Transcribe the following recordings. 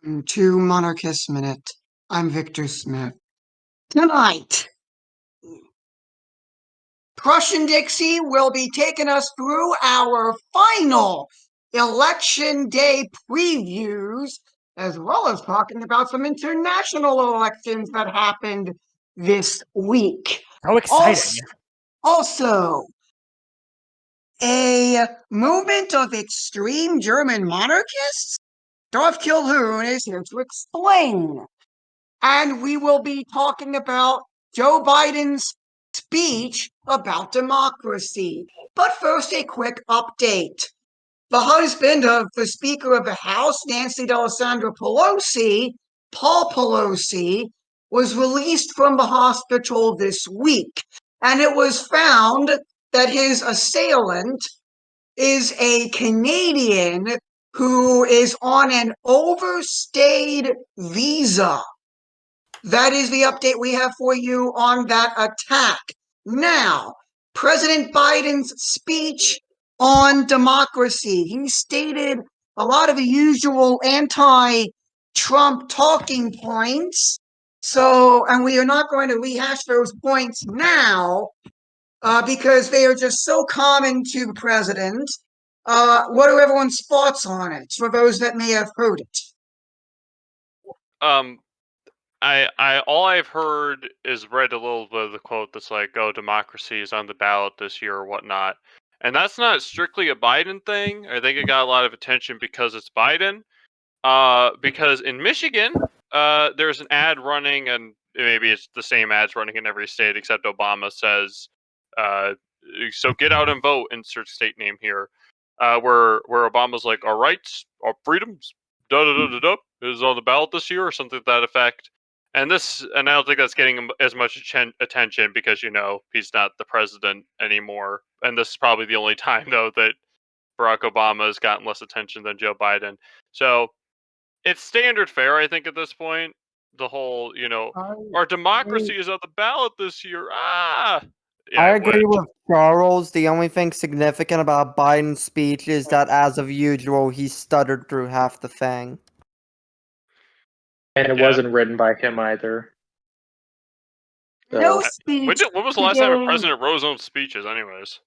To Monarchist Minute. I'm Victor Smith. Tonight, Prussian Dixie will be taking us through our final election day previews, as well as talking about some international elections that happened this week. How exciting! Also, a movement of extreme German monarchists? Dorf Kilhoun is here to explain. And we will be talking about Joe Biden's speech about democracy. But first, a quick update. The husband of the Speaker of the House, Nancy D'Alessandro Pelosi, Paul Pelosi, was released from the hospital this week. And it was found that his assailant is a Canadian who is on an overstayed visa. That is the update we have for you on that attack. Now, President Biden's speech on democracy. He stated a lot of the usual anti-Trump talking points. And we are not going to rehash those points now because they are just so common to the president. What are everyone's thoughts on it for those that may have heard it? All I've heard is read a little bit of the quote that's like, "Oh, democracy is on the ballot this year" or whatnot, and that's not strictly a Biden thing. I think it got a lot of attention because it's Biden. Because in Michigan, there's an ad running, and maybe it's the same ads running in every state except Obama says, "So get out and vote." Insert state name here. Where Obama's like, "Our rights, our freedoms, da da da da da, is on the ballot this year," or something to that effect. And I don't think that's getting him as much attention because he's not the president anymore. And this is probably the only time though that Barack Obama has gotten less attention than Joe Biden. So it's standard fare, I think, at this point. The whole, our democracy is on the ballot this year. Yeah, I agree with Charles. The only thing significant about Biden's speech is that, as of usual, he stuttered through half the thing. And it wasn't written by him either. So. No speech. When was the last time a president wrote his own speeches, anyways?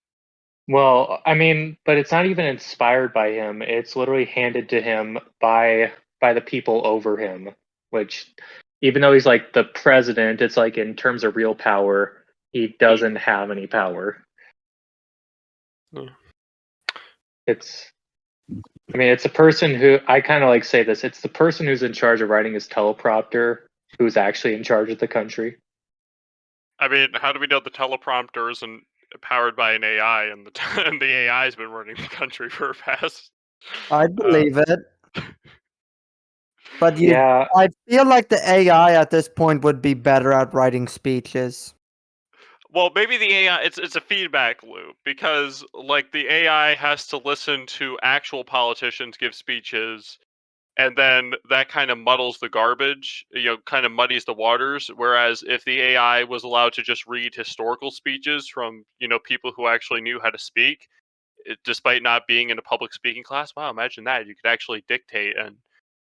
Well, I mean, but it's not even inspired by him. It's literally handed to him by the people over him, which, even though he's like the president, it's like in terms of real power, he doesn't have any power. It's a person who, I kind of like say this, it's the person who's in charge of writing his teleprompter who's actually in charge of the country. I mean, how do we know the teleprompter isn't powered by an AI and the AI's been running the country for past? I believe it. But I feel like the AI at this point would be better at writing speeches. Well, maybe the AI, it's a feedback loop, because like the AI has to listen to actual politicians give speeches, and then that kind of muddles the garbage, kind of muddies the waters. Whereas if the AI was allowed to just read historical speeches from, people who actually knew how to speak, despite not being in a public speaking class, wow, imagine that. You could actually dictate and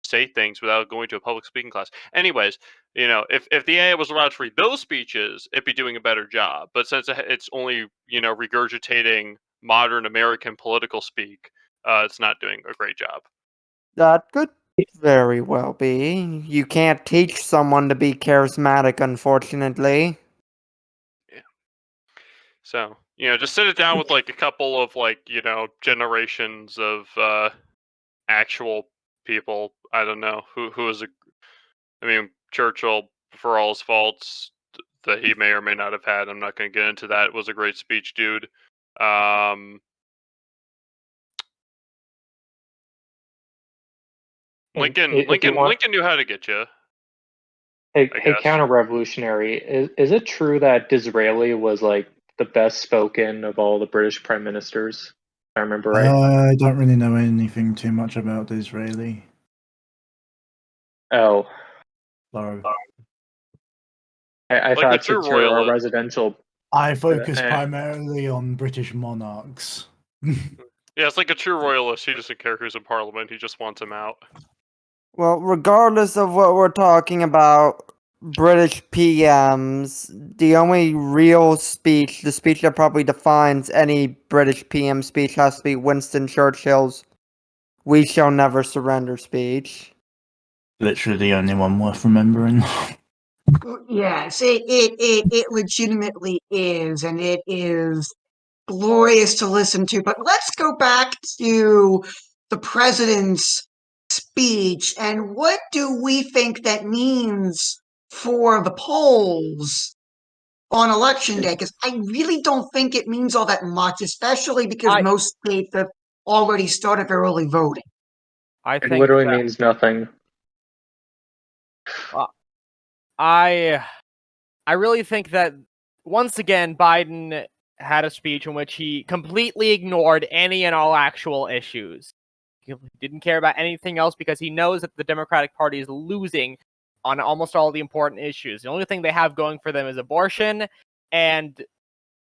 say things without going to a public speaking class. Anyways, if the AI was allowed to read those speeches, it'd be doing a better job. But since it's only, regurgitating modern American political speak, it's not doing a great job. That could very well be. You can't teach someone to be charismatic, unfortunately. Yeah. So, just sit it down with like a couple of generations of actual people. I don't know who is Churchill, for all his faults that he may or may not have had, I'm not going to get into that. It was a great speech, dude. Lincoln knew how to get you. Hey, counter-revolutionary, is it true that Disraeli was like the best spoken of all the British prime ministers? If I remember right. I don't really know anything too much about Disraeli. Oh. Sorry. I thought since you're a residential... I focus primarily on British monarchs. Yeah, it's like a true royalist. He doesn't care who's in parliament. He just wants him out. Well, regardless of what we're talking about, British PMs, the only real speech, the speech that probably defines any British PM speech, has to be Winston Churchill's "We shall never surrender" speech. Literally the only one worth remembering. Yes, it legitimately is, and it is glorious to listen to. But let's go back to the president's speech, and what do we think that means for the polls on election day? Because I really don't think it means all that much, especially because most states have already started early voting. I It think literally that means nothing. I really think that once again Biden had a speech in which he completely ignored any and all actual issues. He didn't care about anything else because he knows that the Democratic Party is losing on almost all the important issues. The only thing they have going for them is abortion and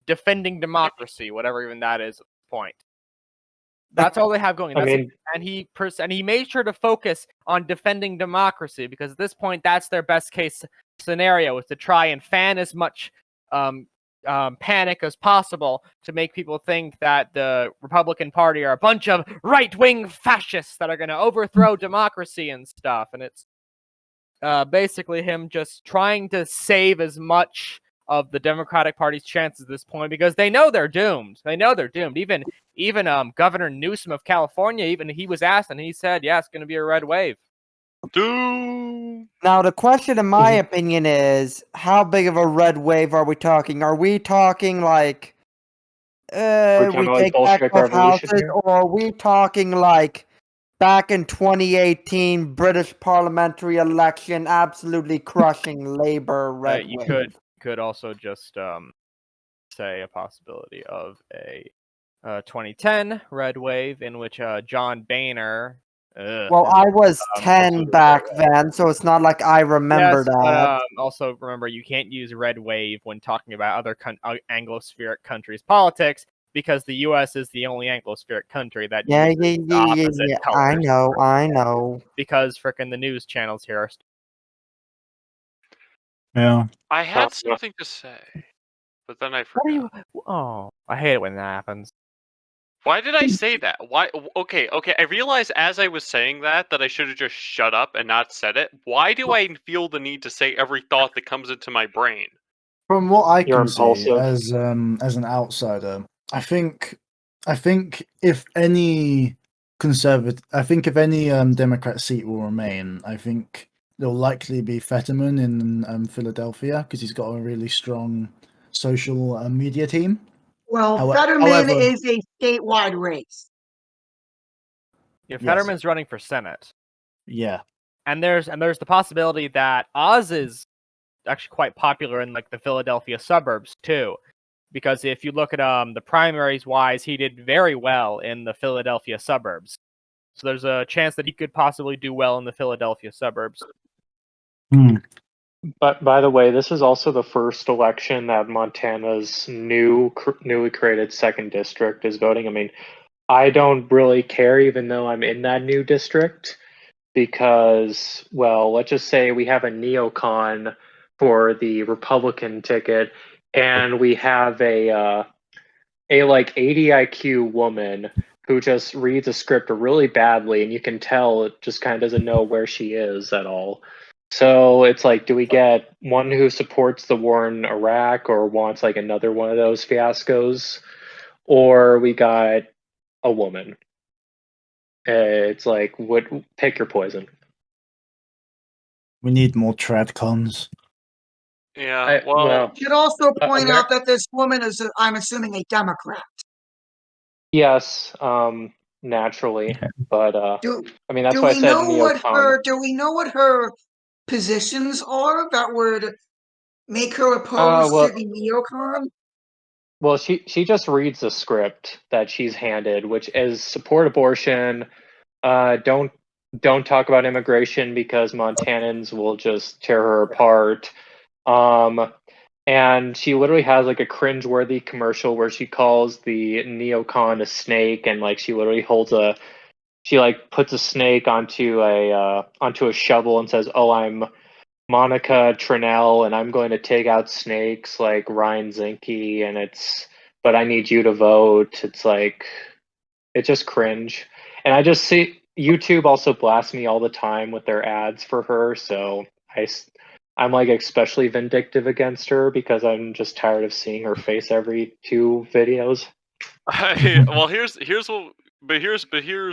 defending democracy, whatever even that is at this point. That's all they have going. I mean, And he made sure to focus on defending democracy because at this point, that's their best case scenario, is to try and fan as much panic as possible to make people think that the Republican Party are a bunch of right-wing fascists that are going to overthrow democracy and stuff. And it's basically him just trying to save as much of the Democratic Party's chances at this point because they know they're doomed. They know they're doomed. Even Governor Newsom of California, even he was asked and he said, yeah, it's going to be a red wave. Doom. Now, the question, in my opinion, is how big of a red wave are we talking? Are we talking like we like take back Bolshevik both Revolution houses, here? or are we talking like back in 2018 British parliamentary election, absolutely crushing Labour red You wave? could also just say a possibility of a 2010 red wave in which John Boehner. Well, I was 10 back then, so it's not like I remember Yes, that. but also remember you can't use red wave when talking about other Anglospheric countries' politics because the U.S. is the only Anglospheric country that uses the opposite colors. I know. Because frickin' the news channels here are. Yeah. I had something to say, but then I forgot. What are you? Oh, I hate it when that happens. Why did I say that? Why? Okay. I realized as I was saying that I should have just shut up and not said it. Why do I feel the need to say every thought that comes into my brain? From what I You're can see impulsive. as an outsider, I think if any Democrat seat will remain, I think there'll likely be Fetterman in Philadelphia because he's got a really strong social media team. Well, Fetterman is a statewide race. Yeah, Fetterman's running for Senate. Yeah. And there's the possibility that Oz is actually quite popular in like the Philadelphia suburbs too. Because if you look at the primaries wise, he did very well in the Philadelphia suburbs. So there's a chance that he could possibly do well in the Philadelphia suburbs. But by the way, this is also the first election that Montana's newly created second district is voting. I mean, I don't really care, even though I'm in that new district, because, well, let's just say we have a neocon for the Republican ticket, and we have a like 80 IQ woman who just reads a script really badly, and you can tell it just kind of doesn't know where she is at all. So it's like, do we get one who supports the war in Iraq or wants like another one of those fiascos, or we got a woman? It's like, pick your poison. We need more tradcons. Yeah. Well, You should also point out that this woman is, I'm assuming, a Democrat. Yes, naturally, but I mean that's Do why I we said know neocon. do we know what her positions are that would make her opposed to the neocon? Well, she just reads the script that she's handed, which is support abortion. Don't talk about immigration because Montanans will just tear her apart. And she literally has like a cringeworthy commercial where she calls the neocon a snake, and like she literally holds a she like puts a snake onto a shovel and says, "Oh, I'm Monica Trinnell, and I'm going to take out snakes like Ryan Zinke, but I need you to vote." It's like, it's just cringe. And I just see YouTube also blasts me all the time with their ads for her, so I'm like especially vindictive against her because I'm just tired of seeing her face every 2 videos. Well, here's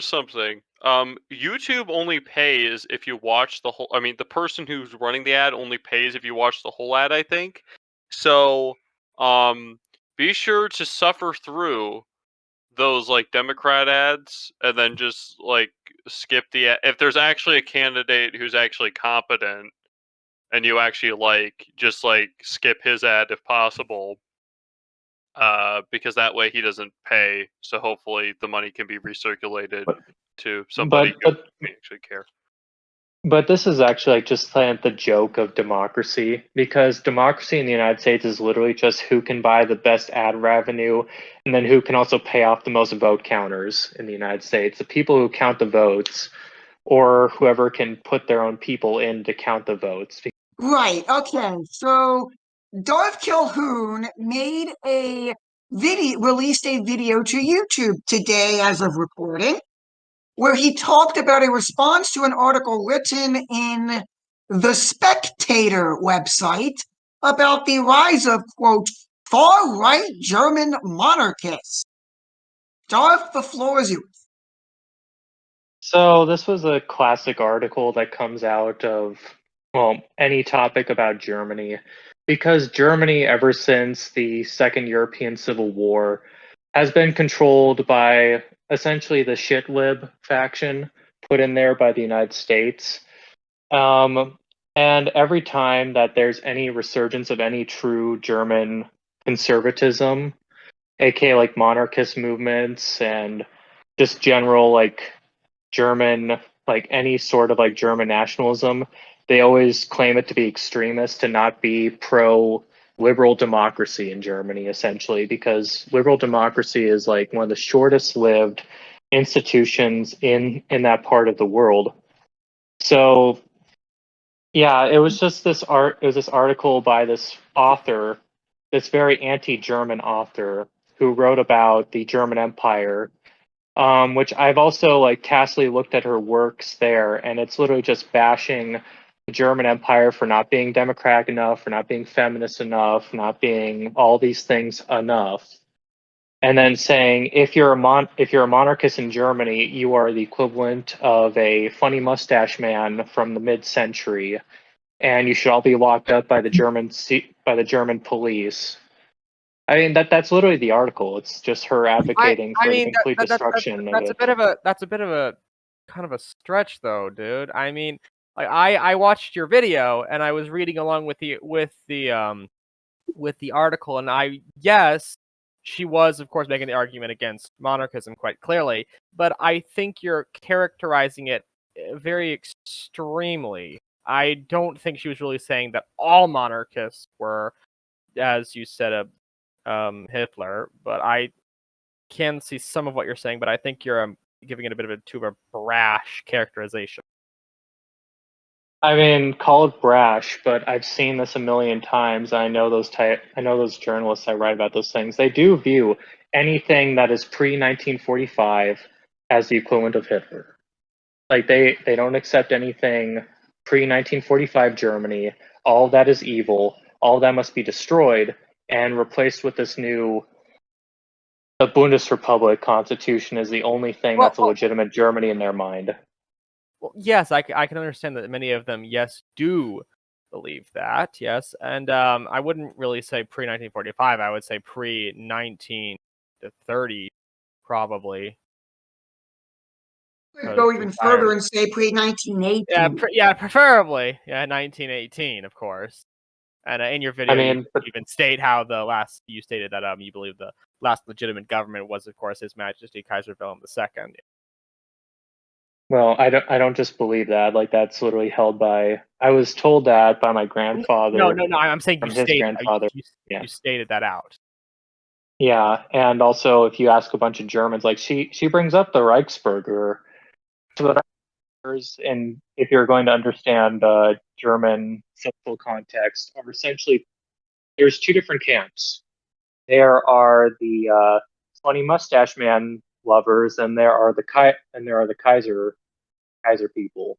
something. YouTube only pays if you watch the whole. I mean, the person who's running the ad only pays if you watch the whole ad, I think. So, be sure to suffer through those like Democrat ads, and then just like skip the ad. If there's actually a candidate who's actually competent, and you actually just skip his ad if possible. Because that way he doesn't pay, so hopefully the money can be recirculated to somebody who may actually care. But this is actually like just like the joke of democracy, because democracy in the United States is literally just who can buy the best ad revenue and then who can also pay off the most vote counters in the United States. The people who count the votes, or whoever can put their own people in to count the votes. Right. Okay. So Darth Kilhoun made a released a video to YouTube today as of recording, where he talked about a response to an article written in the Spectator website about the rise of, quote, far-right German monarchists. Darth, the floor is yours. So this was a classic article that comes out of, well, any topic about Germany, because Germany, ever since the Second European Civil War, has been controlled by essentially the shit lib faction put in there by the United States. And every time that there's any resurgence of any true German conservatism, aka like monarchist movements and just general like German, like any sort of like German nationalism, they always claim it to be extremist, to not be pro liberal democracy in Germany, essentially, because liberal democracy is like one of the shortest lived institutions in that part of the world. So yeah, it was just this article by this author, this very anti-German author, who wrote about the German Empire, which I've also like casually looked at her works there, and it's literally just bashing the German Empire for not being democratic enough, for not being feminist enough, not being all these things enough. And then saying if you're a monarchist in Germany, you are the equivalent of a funny mustache man from the mid-century, and you should all be locked up by the German police. I mean, that's literally the article. It's just her advocating for the complete destruction of it. That's a bit of a kind of a stretch, though, dude. I mean, like I watched your video and I was reading along with the article, and yes, she was of course making the argument against monarchism quite clearly, but I think you're characterizing it very extremely. I don't think she was really saying that all monarchists were, as you said, Hitler, but I can see some of what you're saying, but I think you're giving it a bit of too of a brash characterization. I mean, call it brash, but I've seen this a million times. I know those journalists that write about those things. They do view anything that is pre-1945 as the equivalent of Hitler. Like they don't accept anything pre-1945 Germany. All of that is evil. All of that must be destroyed and replaced with this new. The Bundesrepublik constitution is the only thing that's a legitimate Germany in their mind. Well, yes, I can understand that many of them, yes, do believe that, yes. And I wouldn't really say pre-1945. I would say pre-1930, probably. Could go even further and say pre-1918. Yeah, preferably. Yeah, 1918, of course. And in your video, you even state how you stated that you believe the last legitimate government was, of course, His Majesty Kaiser Wilhelm II. Well, I don't just believe that. Like that's literally held by. I was told that by my grandfather. No. I'm saying from his grandfather. You stated that out. Yeah, and also if you ask a bunch of Germans, like she brings up the Reichsbürger, So that and if you're going to understand German social context, are essentially there's two different camps. There are the funny mustache man lovers, and there are the Kaiser people.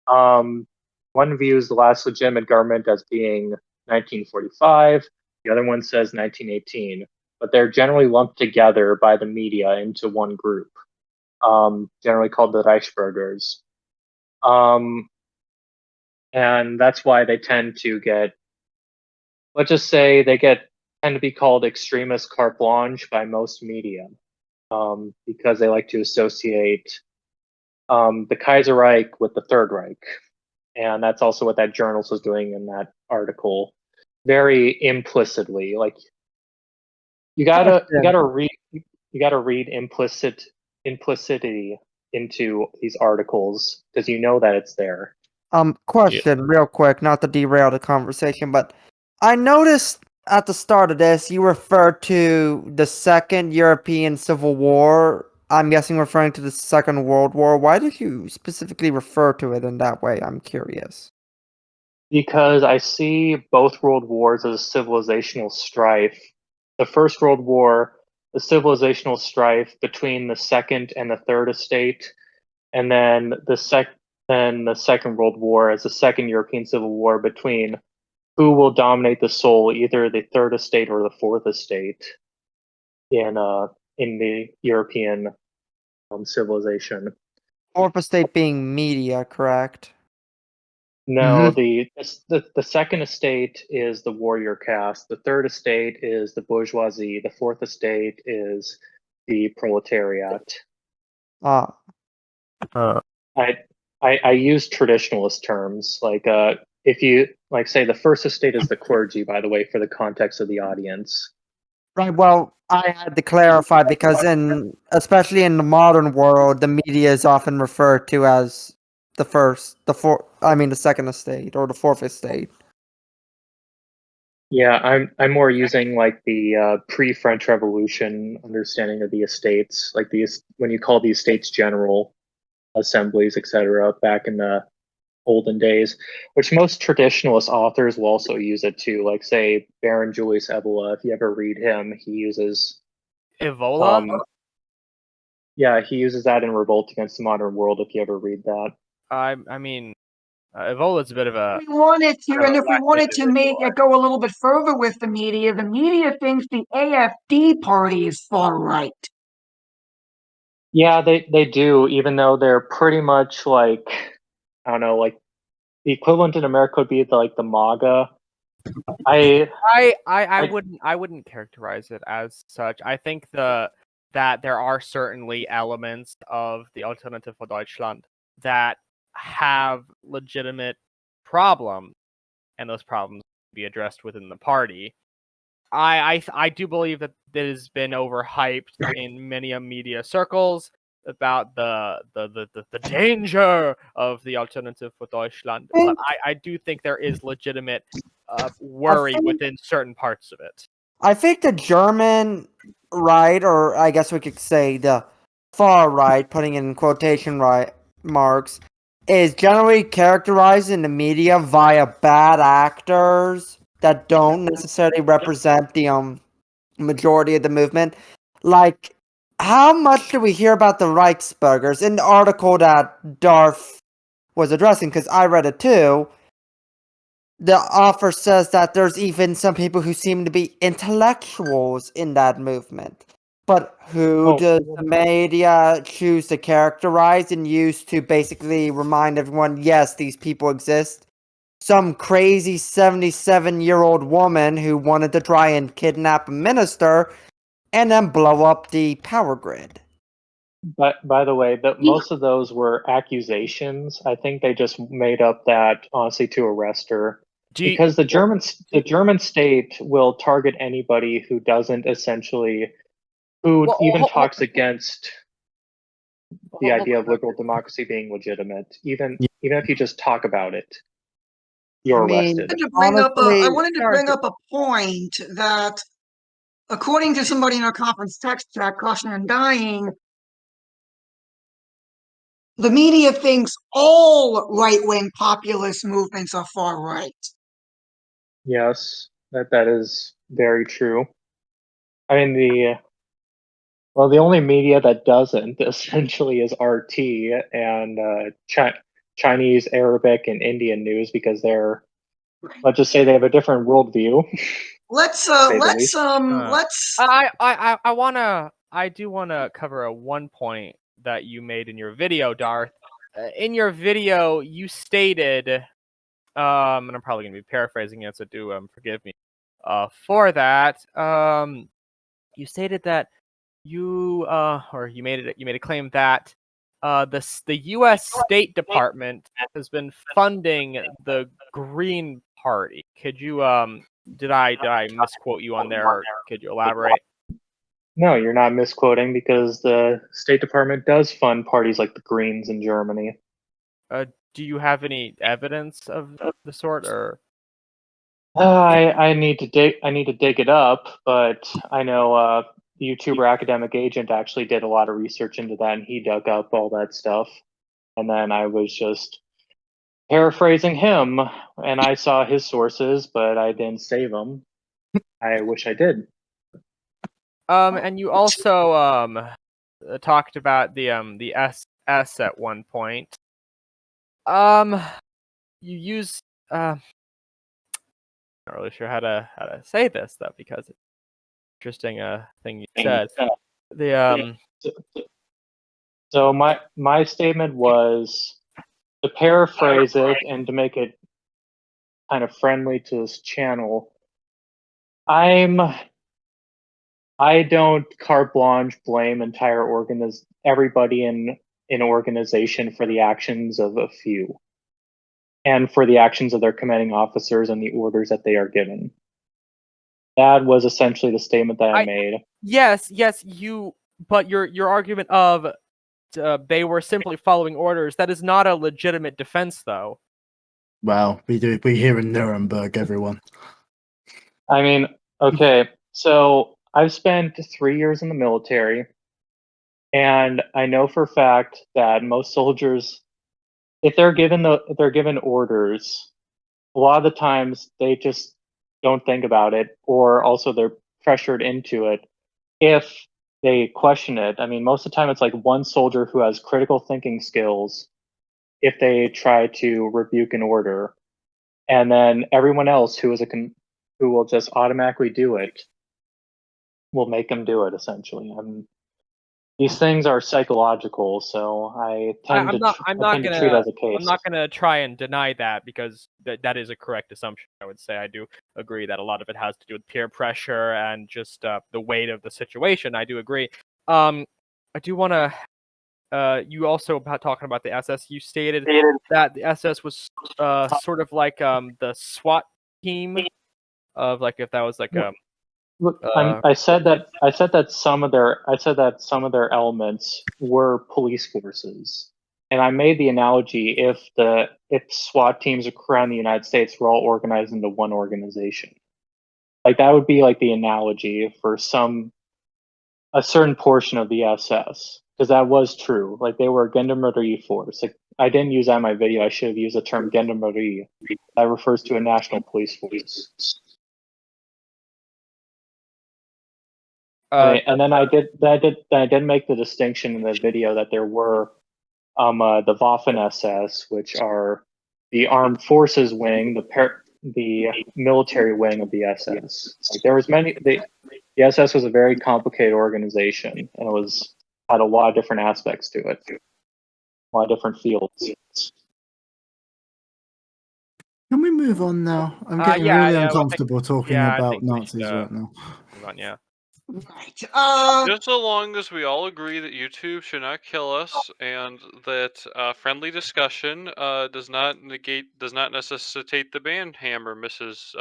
One views the last legitimate government as being 1945. The other one says 1918, but they're generally lumped together by the media into one group, generally called the Reichsbürgers. And that's why they tend to get, let's just say, tend to be called extremist carte blanche by most media, because they like to associate the Kaiserreich with the Third Reich, and that's also what that journalist was doing in that article, very implicitly. Like you gotta read implicitity into these articles because you know that it's there. Question, real quick, not to derail the conversation, but I noticed at the start of this you referred to the Second European Civil War. I'm guessing referring to the Second World War. Why did you specifically refer to it in that way? I'm curious. Because I see both world wars as a civilizational strife. The First World War, the civilizational strife between the Second and the Third Estate, and then the Second World War as the Second European Civil War between who will dominate the soul, either the Third Estate or the Fourth Estate in the European civilization. Fourth estate being media, correct? No, the Second Estate is the warrior caste. The Third Estate is the bourgeoisie. The Fourth Estate is the proletariat. Ah, I use traditionalist terms like if you like say the First Estate is the clergy, by the way, for the context of the audience. right. Well, I had to clarify because especially in the modern world, the media is often referred to as the Second Estate or the Fourth Estate. Yeah, I'm more using like the pre-French Revolution understanding of the estates, like when you call the estates general assemblies, etc., back in the olden days, which most traditionalist authors will also use it too. Like say Baron Julius Evola, if you ever read him, he uses Evola? yeah, he uses that in Revolt Against the Modern World. If you ever read that, I mean, Evola's a bit of a. We wanted to, Kind of and a if we wacky wanted to make individual. it go a little bit further with the media thinks the AFD party is far right. yeah, they do, even though they're pretty much like I don't know, like the equivalent in America would be the MAGA. I wouldn't characterize it as such. I think that there are certainly elements of the Alternative for Deutschland that have legitimate problems, and those problems can be addressed within the party. I do believe that it has been overhyped in many media circles about the danger of the Alternative for Deutschland, but I do think there is legitimate worry within certain parts of it. I think the German right, or I guess we could say the far right, putting in quotation marks, is generally characterized in the media via bad actors that don't necessarily represent the majority of the movement. Like, how much do we hear about the Reichsbürgers in the article that Darth was addressing? Because I read it too. The author says that there's even some people who seem to be intellectuals in that movement. But who does the media choose to characterize and use to basically remind everyone, yes, these people exist? Some crazy 77-year-old woman who wanted to try and kidnap a minister and then blow up the power grid. But by the way, most of those were accusations. I think they just made up that honestly to arrest her. Because the German state will target anybody who doesn't essentially even talks against the idea of liberal democracy being legitimate. Even if you just talk about it, you're arrested. I wanted to bring up a point that, according to somebody in our conference text chat, Caution and Dying, The media thinks all right-wing populist movements are far right. Yes, that is very true. I mean, the only media that doesn't essentially is RT and Chinese, Arabic, and Indian news because let's just say they have a different worldview. Let's say the least. I do wanna cover one point that you made in your video, Darth. In your video, you stated, and I'm probably gonna be paraphrasing it, so do forgive me for that. You stated that or you made a claim that the U.S. State Department has been funding the Green Party. Could you did I misquote you on there? Or could you elaborate? No, you're not misquoting because the State Department does fund parties like the Greens in Germany. Do you have any evidence of the sort, or? I need to dig it up, but I know the YouTuber Academic Agent actually did a lot of research into that, and he dug up all that stuff. And then I was just paraphrasing him, and I saw his sources, but I didn't save them. I wish I did. And you also talked about the SS at one point. You use not really sure how to say this though, because it's interesting thing you said. The So my statement was, to paraphrase it and to make it kind of friendly to this channel, I don't carte blanche blame everybody in an organization for the actions of a few, and for the actions of their commanding officers and the orders that they are given. That was essentially the statement that I made. Yes, but your argument of they were simply following orders, that is not a legitimate defense, though. Well, we here in Nuremberg, everyone. I mean, okay, so I've spent 3 years in the military, and I know for a fact that most soldiers, if they're given orders, a lot of the times they just don't think about it, or also they're pressured into it if they question it. I mean, most of the time it's like one soldier who has critical thinking skills if they try to rebuke an order, and then everyone else who will just automatically do it will make them do it. Essentially, these things are psychological, so I tend to treat it as a case. I'm not gonna try and deny that, because that is a correct assumption. I would say I do agree that a lot of it has to do with peer pressure and just the weight of the situation. I do agree. I do want to. You also, about talking about the SS, you stated that the SS was sort of like the SWAT team of, like, if that was like Look, I said that some of their elements were police forces, and I made the analogy if SWAT teams around the United States were all organized into one organization, like that would be like the analogy for a certain portion of the SS, because that was true. Like they were a Gendarmerie force. Like I didn't use that in my video. I should have used the term Gendarmerie. That refers to a national police force. And then I did make the distinction in the video that there were the Waffen SS, which are the armed forces wing, the military wing of the SS. Like there was the SS was a very complicated organization, and it had a lot of different aspects to it, a lot of different fields. Can we move on now? I'm getting really uncomfortable talking about Nazis right now. Move on, yeah. Right. Just so long as we all agree that YouTube should not kill us, and that friendly discussion does not necessitate the ban hammer, Mrs.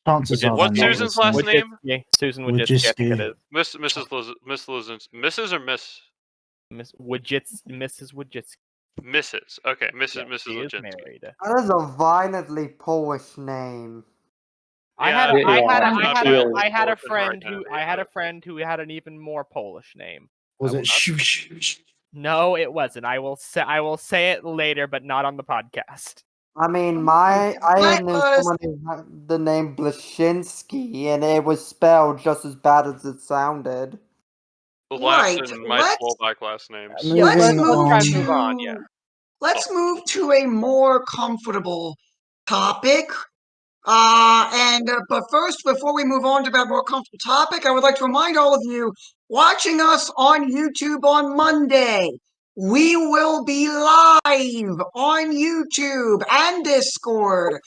Chances are What's Susan's last name? Susan Wojcicki, I think it is. Mrs. or Miss? Mrs. Wojcicki. Mrs. Okay, Mrs. Yeah, Mrs. she is Wojcicki. married. That is a violently Polish name. I had a friend who had an even more Polish name. Was it Shush? No, it wasn't. I will say it later, but not on the podcast. I mean, I knew someone who had the name Blashinsky, and it was spelled just as bad as it sounded. Last Right, and my fallback last names. Yeah, let's let's move try and to move on. Yeah. let's move to a more comfortable topic. But first, before we move on to that more comfortable topic, I would like to remind all of you watching us on YouTube on Monday, we will be live on YouTube and Discord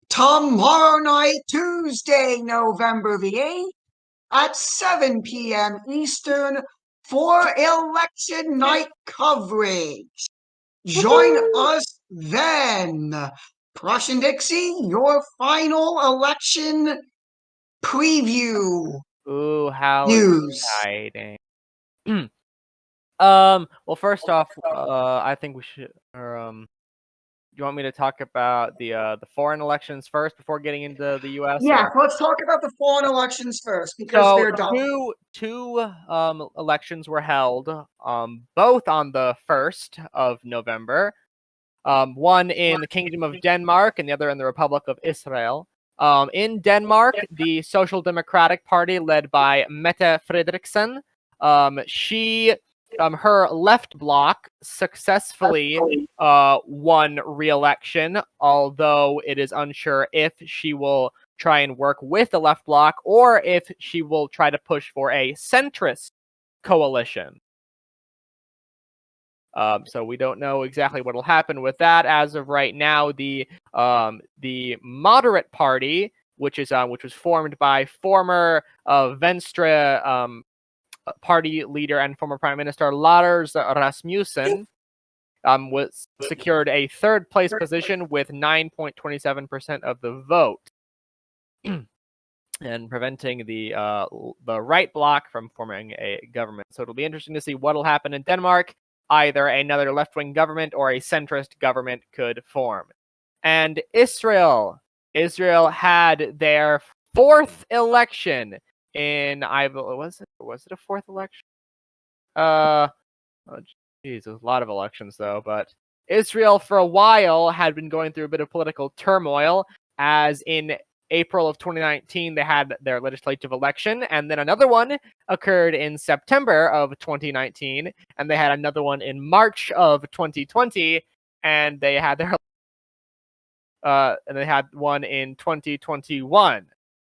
tomorrow night, Tuesday, November the 8th at 7 p.m. Eastern for election night coverage. Join us then. Crush and Dixie, your final election preview Ooh, how news. exciting. Well, first off, I think we should. You want me to talk about the foreign elections first before getting into the U.S.? Yeah, let's talk about the foreign elections first because So they're done. two elections were held, both on the 1st of November. One in the Kingdom of Denmark and the other in the Republic of Israel. In Denmark, the Social Democratic Party, led by Mette Frederiksen, her left bloc successfully won re-election, although it is unsure if she will try and work with the left bloc or if she will try to push for a centrist coalition. So we don't know exactly what will happen with that as of right now. The Moderate Party, which was formed by former Venstre party leader and former Prime Minister Lars Rasmussen, was secured a third place position with 9.27% of the vote, and preventing the right bloc from forming a government. So it'll be interesting to see what will happen in Denmark. Either another left-wing government or a centrist government could form. And Israel had their fourth election in was it a fourth election? Oh, geez, there's a lot of elections though. But Israel for a while had been going through a bit of political turmoil, as in April of 2019 they had their legislative election, and then another one occurred in September of 2019, and they had another one in March of 2020, and they had one in 2021,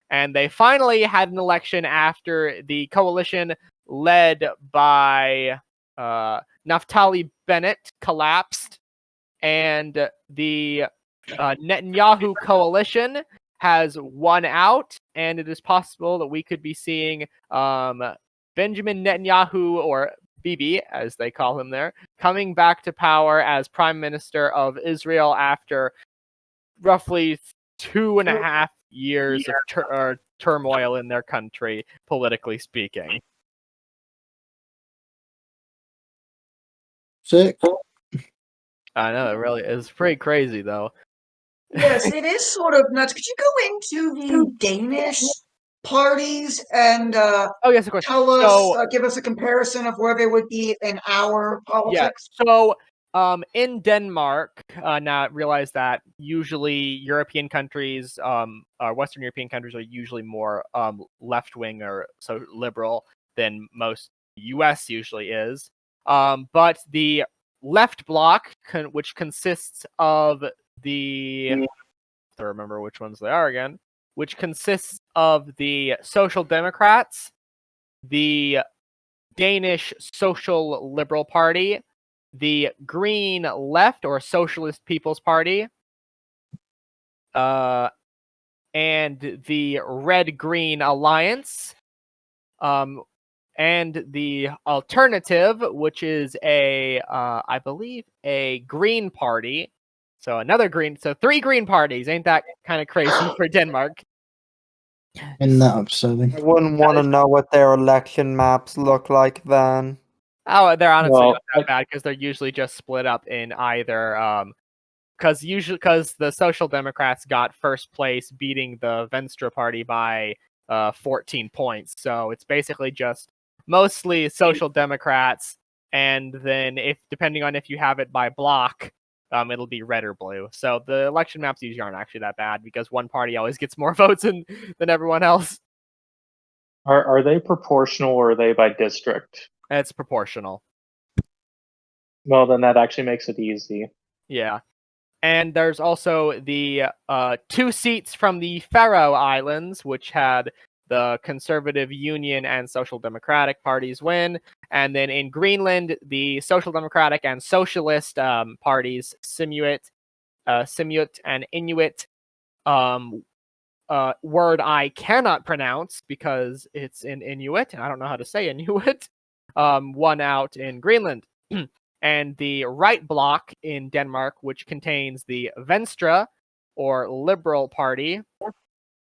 and they finally had an election after the coalition led by Naftali Bennett collapsed, and the Netanyahu coalition has won out, and it is possible that we could be seeing Benjamin Netanyahu, or Bibi, as they call him there, coming back to power as Prime Minister of Israel after roughly 2.5 years of turmoil in their country, politically speaking. Sick. I know, it really is pretty crazy, though. Yes, it is sort of nuts. Could you go into the Danish parties and Oh, yes, of course. tell us, So, give us a comparison of where they would be in our yeah. politics? So, in Denmark, now I realize that usually European countries, Western European countries, are usually more left-wing or so liberal than most U.S. usually is. But the left bloc, which consists of to remember which ones they are again, which consists of the Social Democrats, the Danish Social Liberal Party, the Green Left or Socialist People's Party, and the Red Green Alliance, and the Alternative, which is I believe, a Green Party. So so 3 Green parties. Ain't that kind of crazy for Denmark? Isn't that upsetting? I wouldn't want to know what their election maps look like then. Oh, they're honestly Well, not that bad, because they're usually just split up in either because the Social Democrats got first place, beating the Venstre party by 14 points. So it's basically just mostly Social Democrats and then if depending on if you have it by block, it'll be red or blue. So the election maps usually aren't actually that bad because one party always gets more votes than everyone else. Are they proportional or are they by district? It's proportional. Well, then that actually makes it easy. Yeah. And there's also the 2 seats from the Faroe Islands, which had the Conservative Union and Social Democratic parties win. And then in Greenland, the Social Democratic and Socialist parties, Simuit and Inuit, word I cannot pronounce because it's in Inuit, and I don't know how to say Inuit, won out in Greenland. And the right bloc in Denmark, which contains the Venstre, or Liberal Party,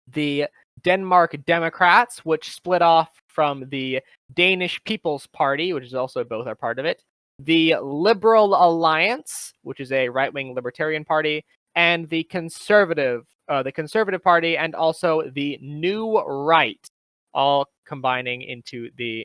the Denmark Democrats, which split off from the Danish People's Party, which is also both are part of it, the Liberal Alliance, which is a right-wing libertarian party, and the Conservative Party, and also the New Right, all combining into the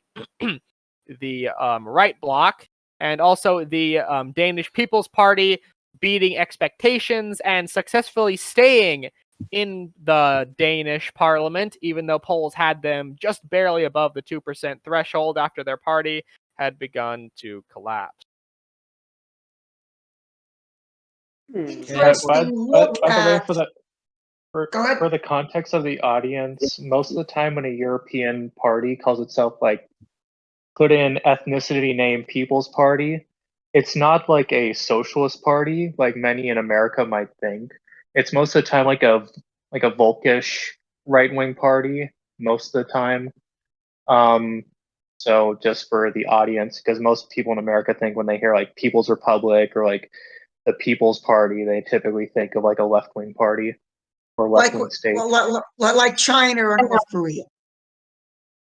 the right bloc, and also the Danish People's Party beating expectations and successfully staying in the Danish parliament, even though polls had them just barely above the 2% threshold after their party had begun to collapse. Interesting By look the way, at. Go ahead. for the context of the audience, most of the time when a European party calls itself like put in ethnicity name People's Party, it's not like a socialist party like many in America might think. It's most of the time like a Volkish right wing party most of the time. So just for the audience, because most people in America think when they hear like People's Republic or like the People's Party, they typically think of like a left wing party or left wing state. Like China or North Korea.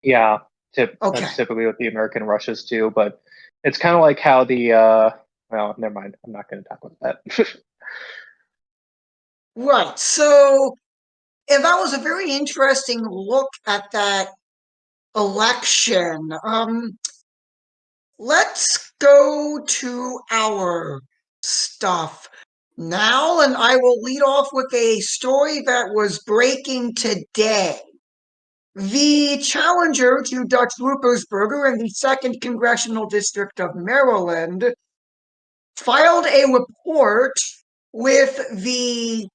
Yeah, Okay. that's typically what the American Russia's too, but it's kind of like how the well, never mind. I'm not going to talk about that. Right. So that was a very interesting look at that election. Let's go to our stuff now, and I will lead off with a story that was breaking today. The challenger to Dutch Ruppersberger in the 2nd Congressional District of Maryland filed a report with I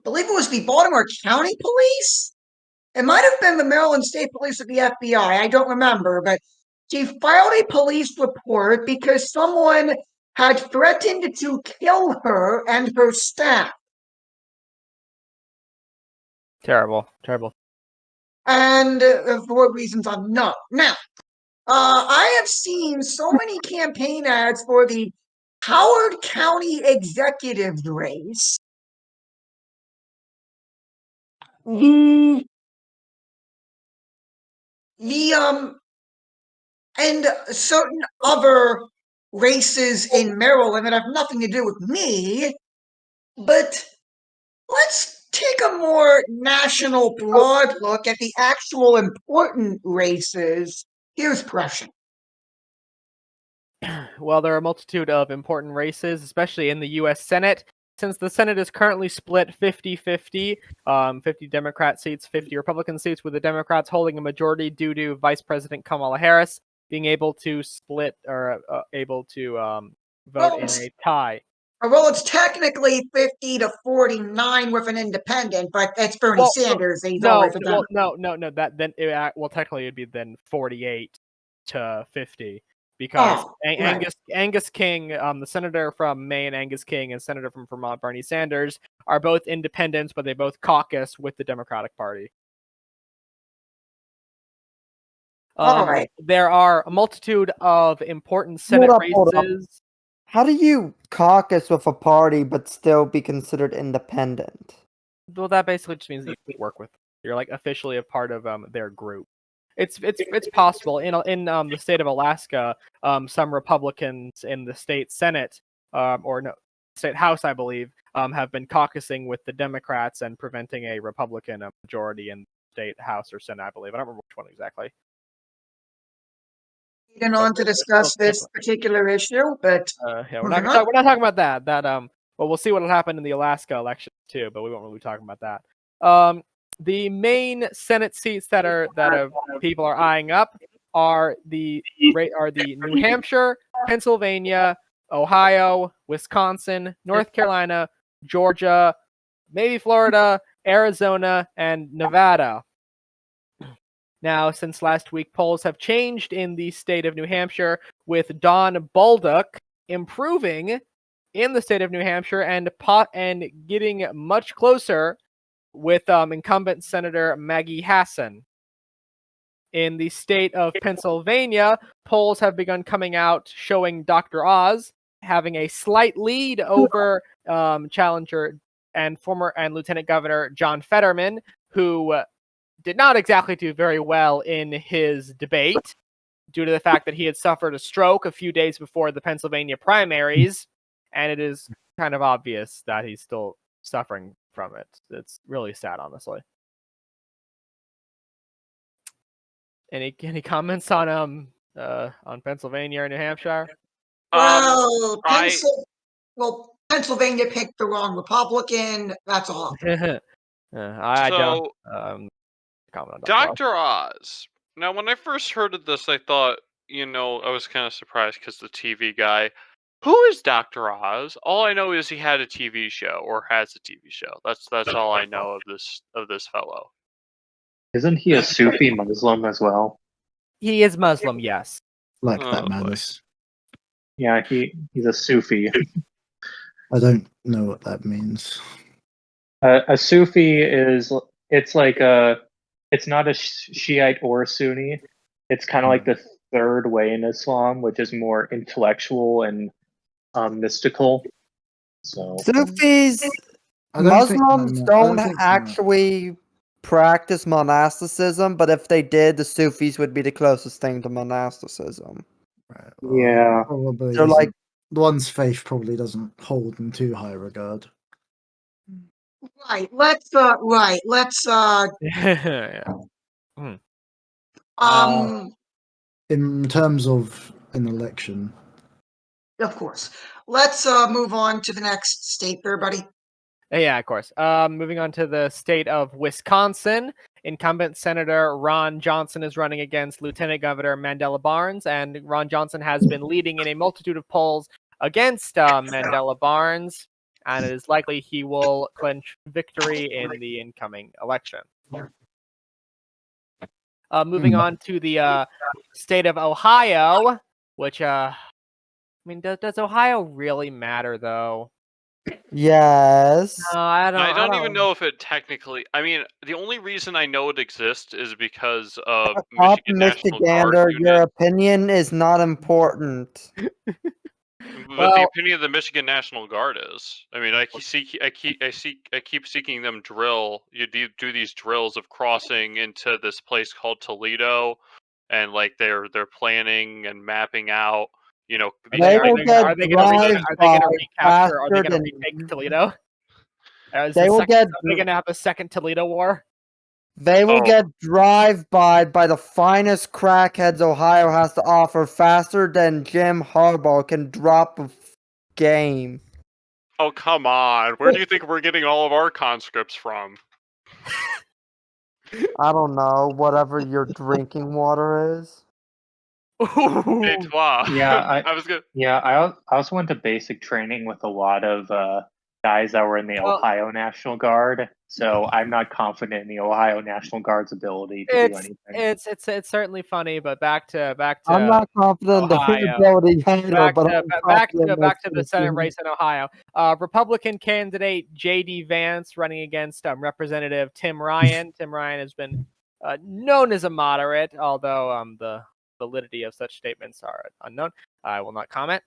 believe it was the Baltimore County Police. It might have been the Maryland State Police or the FBI. I don't remember, but she filed a police report because someone had threatened to kill her and her staff. Terrible. And for reasons unknown. Now, I have seen so many campaign ads for the Howard County executive race. And certain other races in Maryland that have nothing to do with me, but let's take a more national broad look at the actual important races. Here's Prussian. Well, there are a multitude of important races, especially in the U.S. Senate. Since the Senate is currently split 50-50, 50 Democrat seats, 50 Republican seats, with the Democrats holding a majority due to Vice President Kamala Harris being able to split or able to vote in a tie. Well, it's technically 50-49 with an independent, but that's Bernie Sanders. He's always a Democrat. No. That then technically it'd be then 48-50. Because Angus King, the senator from Maine, Angus King, and senator from Vermont, Bernie Sanders, are both independents, but they both caucus with the Democratic Party. All right. There are a multitude of important Senate races. How do you caucus with a party but still be considered independent? Well, that basically just means that you work with. You're like officially a part of their group. It's possible in the state of Alaska. Some Republicans in the state Senate state House, I believe, have been caucusing with the Democrats and preventing a Republican majority in state House or Senate. I believe I don't remember which one exactly. Leading on to discuss this particular issue, but Yeah, moving we're on. not talking about that. Well, we'll see what will happen in the Alaska election too, but we won't really be talking about that. The main Senate seats that people are eyeing up are the New Hampshire, Pennsylvania, Ohio, Wisconsin, North Carolina, Georgia, maybe Florida, Arizona, and Nevada. Now, since last week, polls have changed in the state of New Hampshire, with Don Baldock improving in the state of New Hampshire and getting much closer with incumbent Senator Maggie Hassan. In the state of Pennsylvania, polls have begun coming out showing Dr. Oz having a slight lead over challenger and former and Lieutenant Governor John Fetterman, who did not exactly do very well in his debate due to the fact that he had suffered a stroke a few days before the Pennsylvania primaries, and it is kind of obvious that he's still suffering from it. It's really sad, honestly. Any comments on Pennsylvania or New Hampshire? Well, Pennsylvania picked the wrong Republican. That's all. I don't comment on Dr. Oz. Now, when I first heard of this, I thought, I was kind of surprised because the TV guy. Who is Dr. Oz? All I know is he had a TV show or has a TV show. That's all I know of this fellow. Isn't he a Sufi Muslim as well? He is Muslim, yes. Like Oh, that boy. madness. Yeah, he's a Sufi. I don't know what that means. A Sufi is it's not a Shiite or a Sunni. It's kind of like the third way in Islam, which is more intellectual and mystical. So Sufis, I don't think Muslims I don't think so. actually practice monasticism, but if they did, the Sufis would be the closest thing to monasticism. Right, Yeah. probably. They're like, One's faith probably doesn't hold in too high regard. Right. Let's Yeah. In terms of an election, of course. Let's move on to the next state, everybody. Yeah, of course. Moving on to the state of Wisconsin, incumbent Senator Ron Johnson is running against Lieutenant Governor Mandela Barnes, and Ron Johnson has been leading in a multitude of polls against Mandela Barnes, and it is likely he will clinch victory in the incoming election. Moving on to the state of Ohio, which, I mean, does Ohio really matter, though? yes. No, I I don't even know if it technically. I mean, the only reason I know it exists is because of Up Michigan National Guard Michigander, your unit. opinion is not important. But Well- the opinion of the Michigan National Guard is. I mean, I keep seeking them drill. You do these drills of crossing into this place called Toledo, and like they're planning and mapping out. These They will get are they going to recapture? Are they faster going to retake Toledo? They will get. Are they going to have a second Toledo War? They will Oh. get drive-by by the finest crackheads Ohio has to offer faster than Jim Harbaugh can drop a game. Oh, come on! Where do you think we're getting all of our conscripts from? I don't know, whatever your drinking water is. Et toi. Yeah, I was good. Yeah, I also went to basic training with a lot of guys that were in the Well- Ohio National Guard, so I'm not confident in the Ohio National Guard's ability to do anything. It's certainly funny, but back to I'm not confident in their Ohio. ability either, back but to, I'm back to confident back to in the Senate team. race in Ohio. Republican candidate J.D. Vance running against Representative Tim Ryan. Tim Ryan has been known as a moderate, although the validity of such statements are unknown. I will not comment.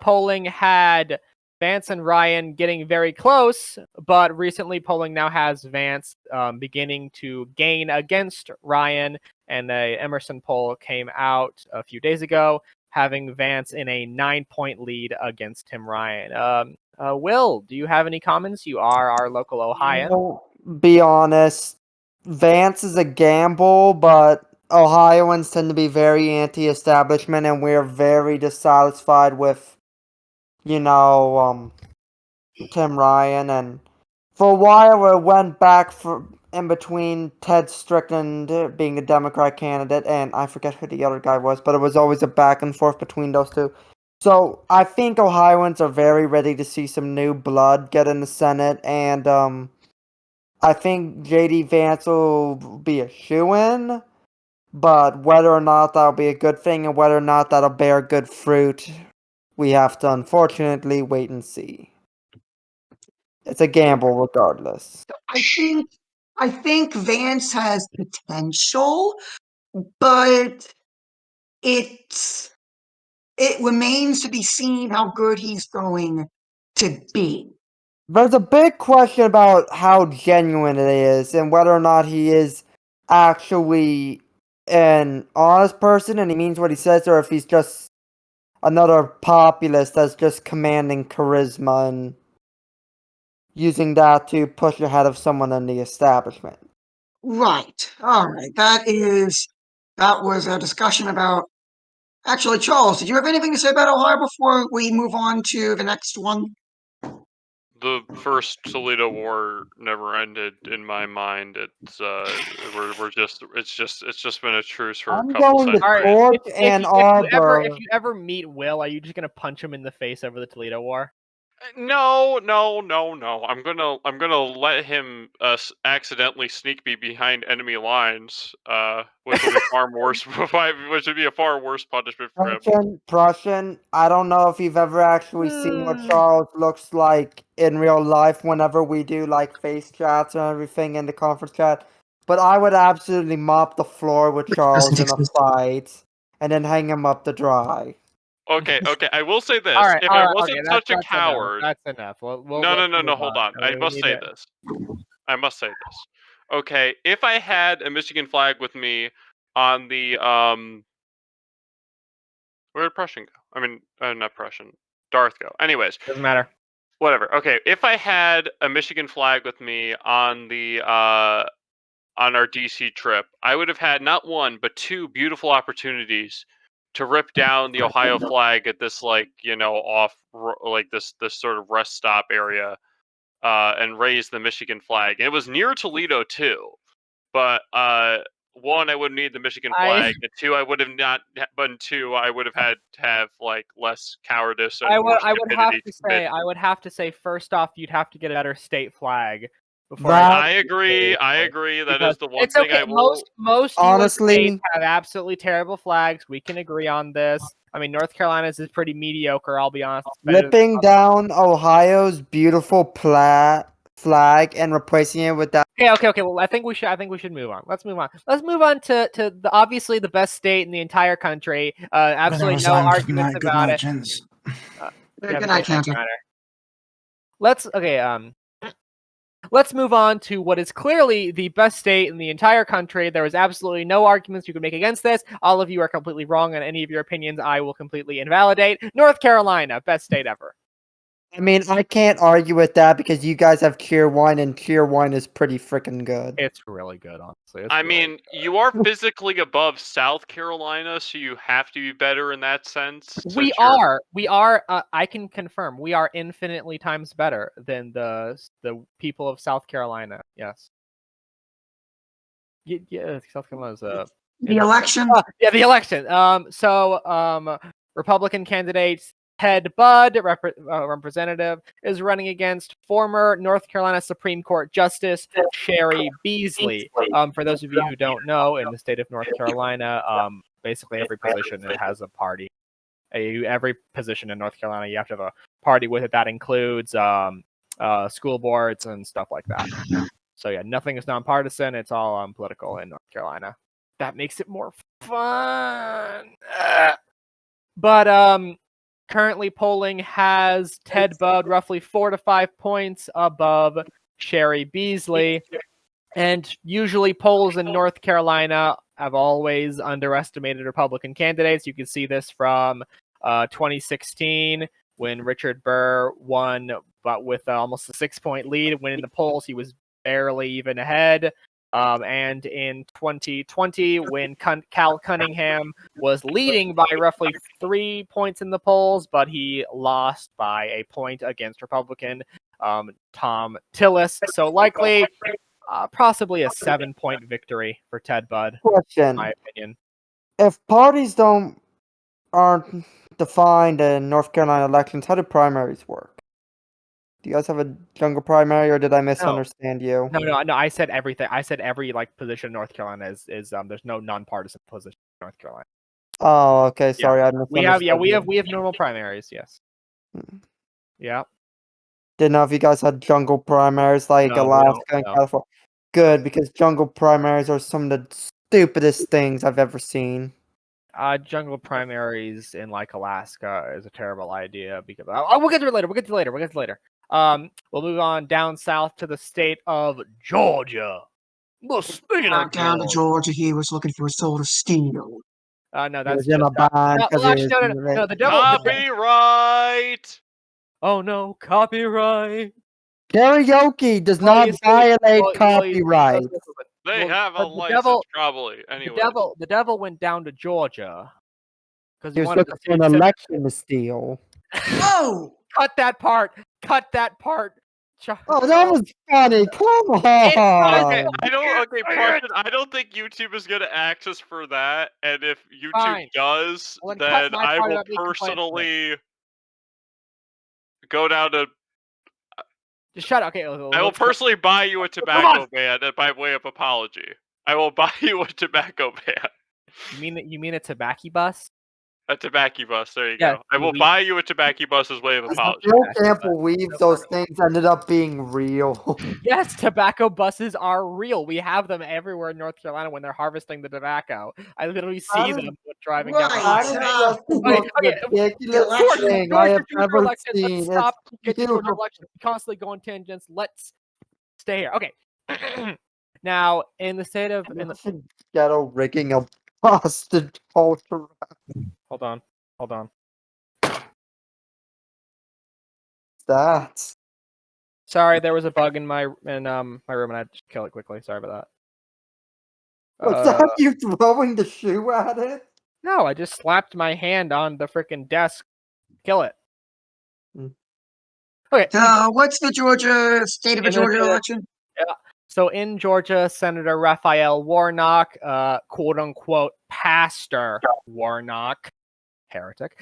Polling had Vance and Ryan getting very close, but recently polling now has Vance beginning to gain against Ryan, and a Emerson poll came out a few days ago, having Vance in a 9-point lead against Tim Ryan. Will, do you have any comments? You are our local Ohioan. Be honest, Vance is a gamble, but Ohioans tend to be very anti-establishment, and we're very dissatisfied with, Tim Ryan. And for a while, it went back for in between Ted Strickland being a Democrat candidate, and I forget who the other guy was, but it was always a back and forth between those two. So I think Ohioans are very ready to see some new blood get in the Senate, and I think J.D. Vance will be a shoo-in, but whether or not that'll be a good thing and whether or not that'll bear good fruit, we have to unfortunately wait and see. It's a gamble regardless. I think Vance has potential, but it remains to be seen how good he's going to be. There's a big question about how genuine it is and whether or not he is actually an honest person and he means what he says, or if he's just another populist that's just commanding charisma and using that to push ahead of someone in the establishment. Right. All right. That was a discussion about. Actually, Charles, did you have anything to say about Ohio before we move on to the next one? The first Toledo War never ended in my mind. It's it's just been a truce for a I'm couple going to centuries. torch Ann Arbor. If you ever meet Will, are you just gonna punch him in the face over the Toledo War? No. I'm gonna let him accidentally sneak me behind enemy lines, which will be far worse. Which would be a far worse punishment for him. Prussian, I don't know if you've ever actually seen what Charles looks like in real life whenever we do like face chats and everything in the conference chat, but I would absolutely mop the floor with Charles in a fight and then hang him up to dry. Okay. I will say this: All right, if I wasn't okay, such a that's coward, enough. That's enough. no. Hold on. I must say this. I must say this. Okay, if I had a Michigan flag with me on the where did Prussian go? I mean, not Prussian. Darth go. Anyways, Doesn't matter. whatever. Okay, if I had a Michigan flag with me on the on our DC trip, I would have had not one but two beautiful opportunities to rip down the Ohio flag at this this sort of rest stop area and raise the Michigan flag. And it was near Toledo too, but one, I wouldn't need the Michigan flag, and two, I would have not. But two, I would have had to have like less cowardice and more stupidity to commit. I would have to say first off, you'd have to get a better state flag before That- I agree. That is the one it's thing okay. I will. Most Honestly- US states have absolutely terrible flags. We can agree on this. I mean, North Carolina's is pretty mediocre. I'll be honest. It's better than Ripping down Ohio's beautiful flag and replacing it with that. Okay. Well, I think we should move on. Let's move on. Let's move on to the obviously the best state in the entire country. Absolutely no arguments about it. Gents. Good night, Cantor. Let's move on to what is clearly the best state in the entire country. There is absolutely no arguments you can make against this. All of you are completely wrong on any of your opinions. I will completely invalidate. North Carolina, best state ever. I mean, I can't argue with that because you guys have Cheerwine, and Cheerwine is pretty freaking good. It's really good, honestly. I mean, you are physically above South Carolina, so you have to be better in that sense. We are. I can confirm. We are infinitely times better than the people of South Carolina. Yes. Yeah. South Carolina's The election. the election. Republican candidates Ted Budd, representative, is running against former North Carolina Supreme Court Justice Sherry Beasley. For those of you who don't know, in the state of North Carolina, basically every position it has a party. Every position in North Carolina, you have to have a party with it. That includes school boards and stuff like that. So yeah, nothing is nonpartisan. It's all political in North Carolina. That makes it more fun. But currently polling has Ted Budd roughly 4 to 5 points above Sherry Beasley. And usually polls in North Carolina have always underestimated Republican candidates. You can see this from 2016 when Richard Burr won, but with almost a 6-point lead. When in the polls, he was barely even ahead. And in 2020, when Cal Cunningham was leading by roughly 3 points in the polls, but he lost by a point against Republican Tom Tillis. So likely, possibly a 7-point victory for Ted Budd, in Question: my opinion. If parties aren't defined in North Carolina elections, how do primaries work? Do you guys have a jungle primary, or did I misunderstand you? No. I said everything. I said every position in North Carolina is there's no nonpartisan position in North Carolina. Oh, okay. Sorry, I misunderstood. We have normal primaries. Yes. Hmm. Yeah. Didn't know if you guys had jungle primaries like No, we don't, Alaska and no. California. Good, because jungle primaries are some of the stupidest things I've ever seen. Jungle primaries in Alaska is a terrible idea because we'll get to it later. We'll get to it later. We'll move on down south to the state of Georgia. The state of Down to Georgia. Georgia, he was looking for a soul to steal. No, He that's was in just a bind no, 'cause well, he actually, was no. The devil. Copyright. Oh no, copyright. Karaoke does Well, not you see- violate well, copyright. They have a but license, probably. Anyway. The devil went down to Georgia because He he was wanted to looking for an election to steal. Oh! Cut that part. Cut that part. Oh, that was funny. Come on. I don't. Okay, Parson, I don't think YouTube is gonna access for that, and if YouTube Fine. does, Well, then cut then my I part will about me complaining about personally go down to. Just shut up. Okay, I will let's go. personally buy you a tobacco ban by way of apology. I will buy you a tobacco ban. You mean a tobacco bus? A tobacco bus. There you Yes, go. I will buy you a tobacco bus as way of I apology. still can't believe those things ended up being real. Yes, tobacco buses are real. We have them everywhere in North Carolina when they're harvesting the tobacco. I literally see That them is- driving down the Right. That highway. is just the most ridiculous election- thing I have Georgia ever election. seen. Let's stop. Get to Georgia beautiful. election. We constantly go on tangents. Let's stay here. Okay. Now, in the state of Ghetto rigging a bus to culture. hold on. That. Sorry, there was a bug in my room, and I had to kill it quickly. Sorry about that. Was that you throwing the shoe at it? No, I just slapped my hand on the freaking desk. Kill it. Mm. Okay. What's the state of In the Georgia state of- election? So in Georgia, Senator Raphael Warnock, quote unquote Pastor Warnock, heretic,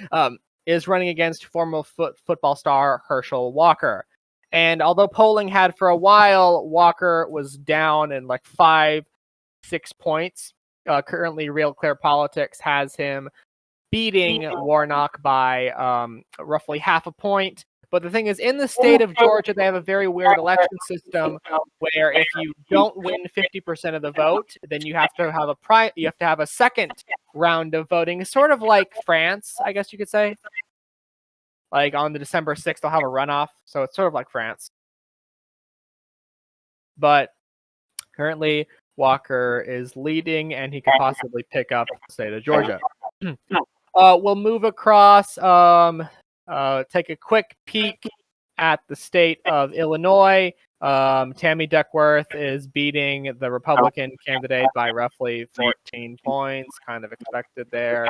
is running against former football star Herschel Walker. And although polling had for a while, Walker was down in 5-6 points. Currently, Real Clear Politics has him beating Warnock by roughly half a point. But the thing is, in the state of Georgia, they have a very weird election system where if you don't win 50% of the vote, then you have to have a second round of voting. It's sort of like France, I guess you could say. Like on the December 6th, they'll have a runoff. So it's sort of like France. But currently, Walker is leading, and he could possibly pick up the state of Georgia. We'll move across, take a quick peek at the state of Illinois. Tammy Duckworth is beating the Republican candidate by roughly 14 points. Kind of expected there.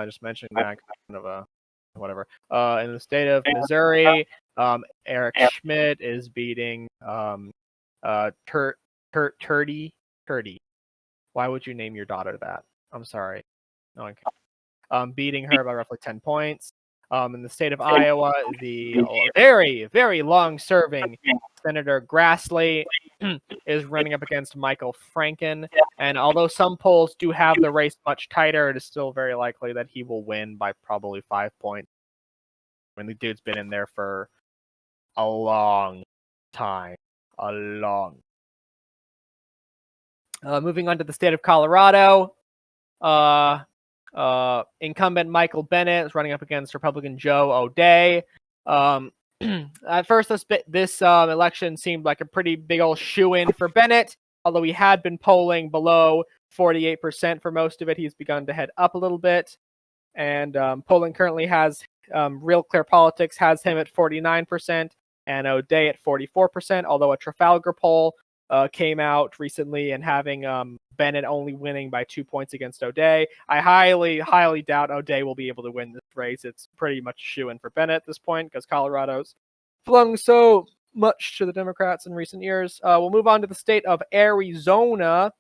Just mentioning that kind of whatever. In the state of Missouri, Eric Schmidt is beating Turdy. Why would you name your daughter that? I'm sorry. No one can. Beating her by roughly 10 points. In the state of Iowa, the very, very long-serving Senator Grassley is running up against Michael Franken. And although some polls do have the race much tighter, it is still very likely that he will win by probably 5 points. I mean, the dude's been in there for a long time. Moving on to the state of Colorado. Incumbent Michael Bennett is running up against Republican Joe O'Dea. At first, this election seemed like a pretty big old shoe-in for Bennett, although he had been polling below 48% for most of it. He's begun to head up a little bit, and polling currently has Real Clear Politics has him at 49% and O'Dea at 44%, although a Trafalgar poll came out recently and having Bennett only winning by 2 points against O'Day. I highly doubt O'Day will be able to win this race. It's pretty much a shoo-in for Bennett at this point because Colorado's flung so much to the Democrats in recent years. We'll move on to the state of Arizona.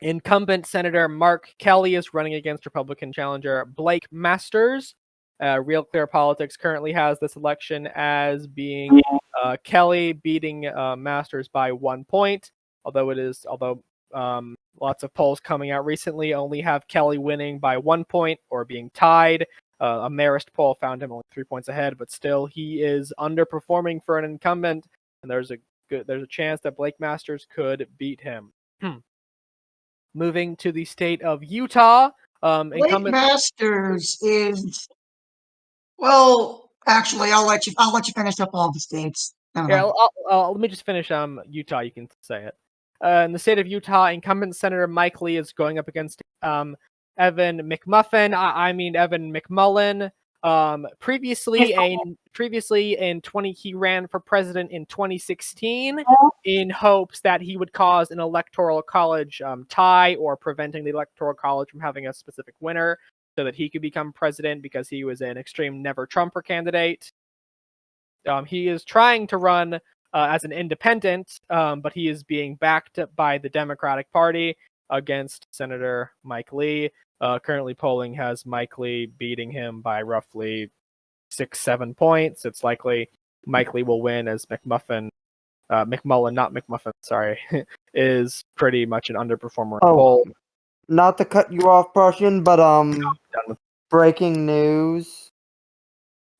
Incumbent Senator Mark Kelly is running against Republican challenger Blake Masters. Real Clear Politics currently has this election as being Kelly beating Masters by 1 point. Although lots of polls coming out recently only have Kelly winning by 1 point or being tied. A Marist poll found him only 3 points ahead, but still he is underperforming for an incumbent, and there's a chance that Blake Masters could beat him. Moving to the state of Utah, Blake Masters is, well, actually, I'll let you finish up all the states. Yeah, let me just finish Utah. You can say it. In the state of Utah, incumbent Senator Mike Lee is going up against Evan McMullin. Previously he ran for president in 2016 in hopes that he would cause an electoral college tie or preventing the electoral college from having a specific winner so that he could become president because he was an extreme never Trumper candidate. He is trying to run as an independent, but he is being backed by the Democratic Party against Senator Mike Lee. Currently polling has Mike Lee beating him by roughly 6-7 points. It's likely Mike Lee will win as McMullin, not McMuffin, sorry, is pretty much an underperformer in poll. Not to cut you off, Prussian, but breaking news.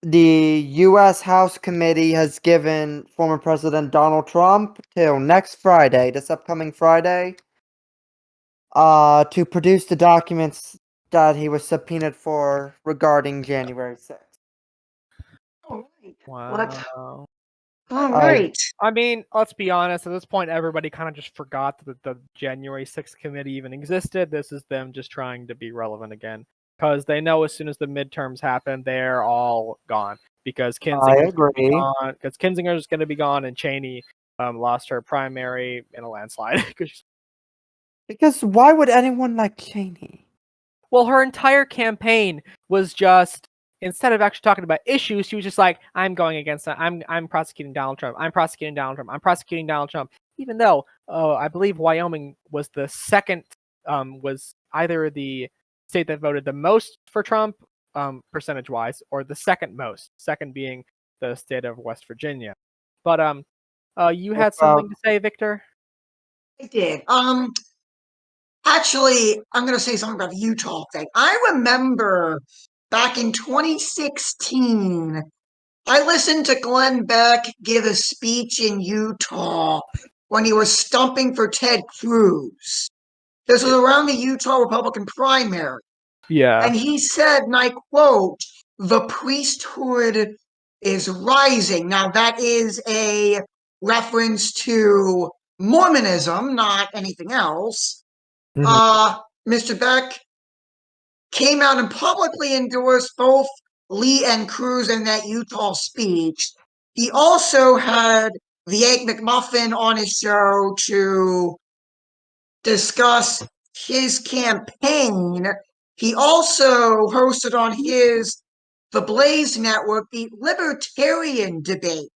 The U.S. House Committee has given former President Donald Trump till next Friday, this upcoming Friday, to produce the documents that he was subpoenaed for regarding January 6th. All right. Wow. All right. I mean, let's be honest. At this point, everybody kind of just forgot that the January 6th committee even existed. This is them just trying to be relevant again. Because they know as soon as the midterms happen, they're all gone. Because Kinzinger's going to be gone, and Cheney lost her primary in a landslide. Because why would anyone like Cheney? Well, her entire campaign was just, instead of actually talking about issues, she was just like, I'm going against that. I'm prosecuting Donald Trump. I'm prosecuting Donald Trump. I'm prosecuting Donald Trump. Even though I believe Wyoming was the second, was either the state that voted the most for Trump, percentage-wise, or the second most. Second being the state of West Virginia. But you had something to say, Victor? I did. Actually, I'm going to say something about the Utah thing. I remember back in 2016, I listened to Glenn Beck give a speech in Utah when he was stumping for Ted Cruz. This was around the Utah Republican primary. Yeah. And he said, and I quote, "The priesthood is rising." Now, that is a reference to Mormonism, not anything else. Mr. Beck came out and publicly endorsed both Lee and Cruz in that Utah speech. He also had the Egg McMuffin on his show to discuss his campaign. He also hosted on the Blaze Network the Libertarian debate,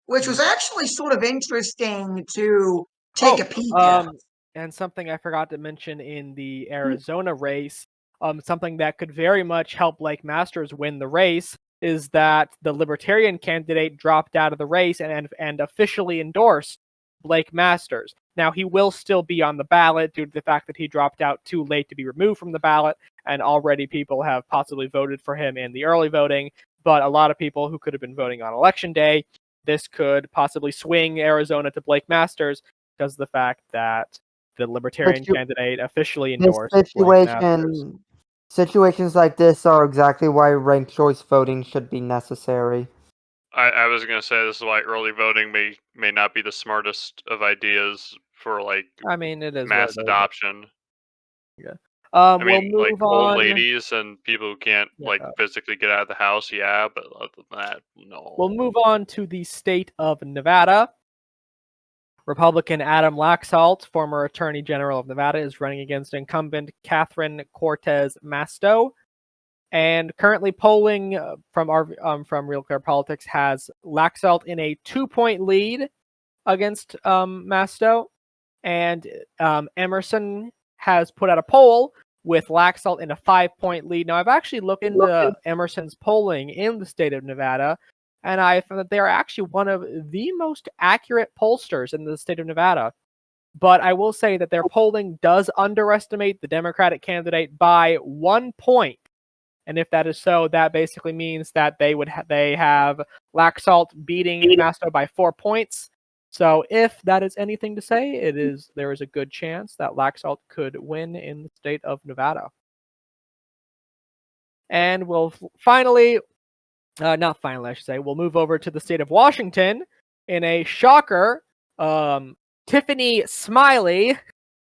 which was actually sort of interesting to take a peek at. And something I forgot to mention in the Arizona race, something that could very much help Blake Masters win the race is that the Libertarian candidate dropped out of the race and officially endorsed Blake Masters. Now, he will still be on the ballot due to the fact that he dropped out too late to be removed from the ballot, and already people have possibly voted for him in the early voting, but a lot of people who could have been voting on Election Day, this could possibly swing Arizona to Blake Masters because of the fact that the Libertarian candidate officially endorsed Blake Masters. Situations like this are exactly why ranked choice voting should be necessary. I was going to say this is why early voting may not be the smartest of ideas for it is mass adoption. Yeah. I mean, we'll move on. Old ladies and people who can't physically get out of the house, yeah, but other than that, no. We'll move on to the state of Nevada. Republican Adam Laxalt, former Attorney General of Nevada, is running against incumbent Catherine Cortez Masto. And currently polling from Real Clear Politics has Laxalt in a 2-point lead against Masto. And Emerson has put out a poll with Laxalt in a 5-point lead. Now, I've actually looked into Emerson's polling in the state of Nevada, and I found that they are actually one of the most accurate pollsters in the state of Nevada. But I will say that their polling does underestimate the Democratic candidate by 1 point. And if that is so, that basically means that they have Laxalt beating Masto by 4 points. So if that is anything to say, there is a good chance that Laxalt could win in the state of Nevada. And we'll finally, not finally, I should say, we'll move over to the state of Washington in a shocker. Tiffany Smiley,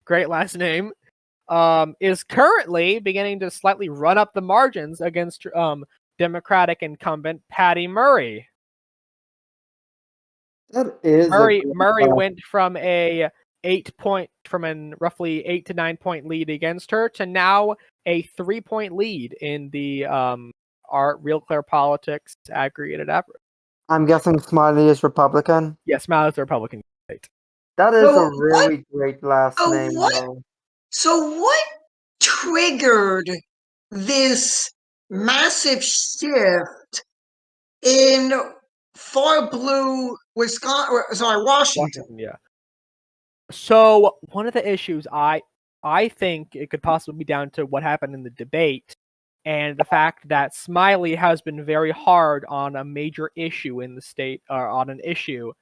great last name, is currently beginning to slightly run up the margins against Democratic incumbent Patty Murray. That is Murray went from a roughly 8 to 9 point lead against her to now a 3-point lead in the our Real Clear Politics aggregated average. I'm guessing Smiley is Republican. Yeah, Smiley is the Republican candidate. That is So a really great last Oh, name, what? though. So what triggered this massive shift in far blue Washington? Yeah. So one of the issues I think it could possibly be down to what happened in the debate and the fact that Smiley has been very hard on a major issue in the state, or on an issue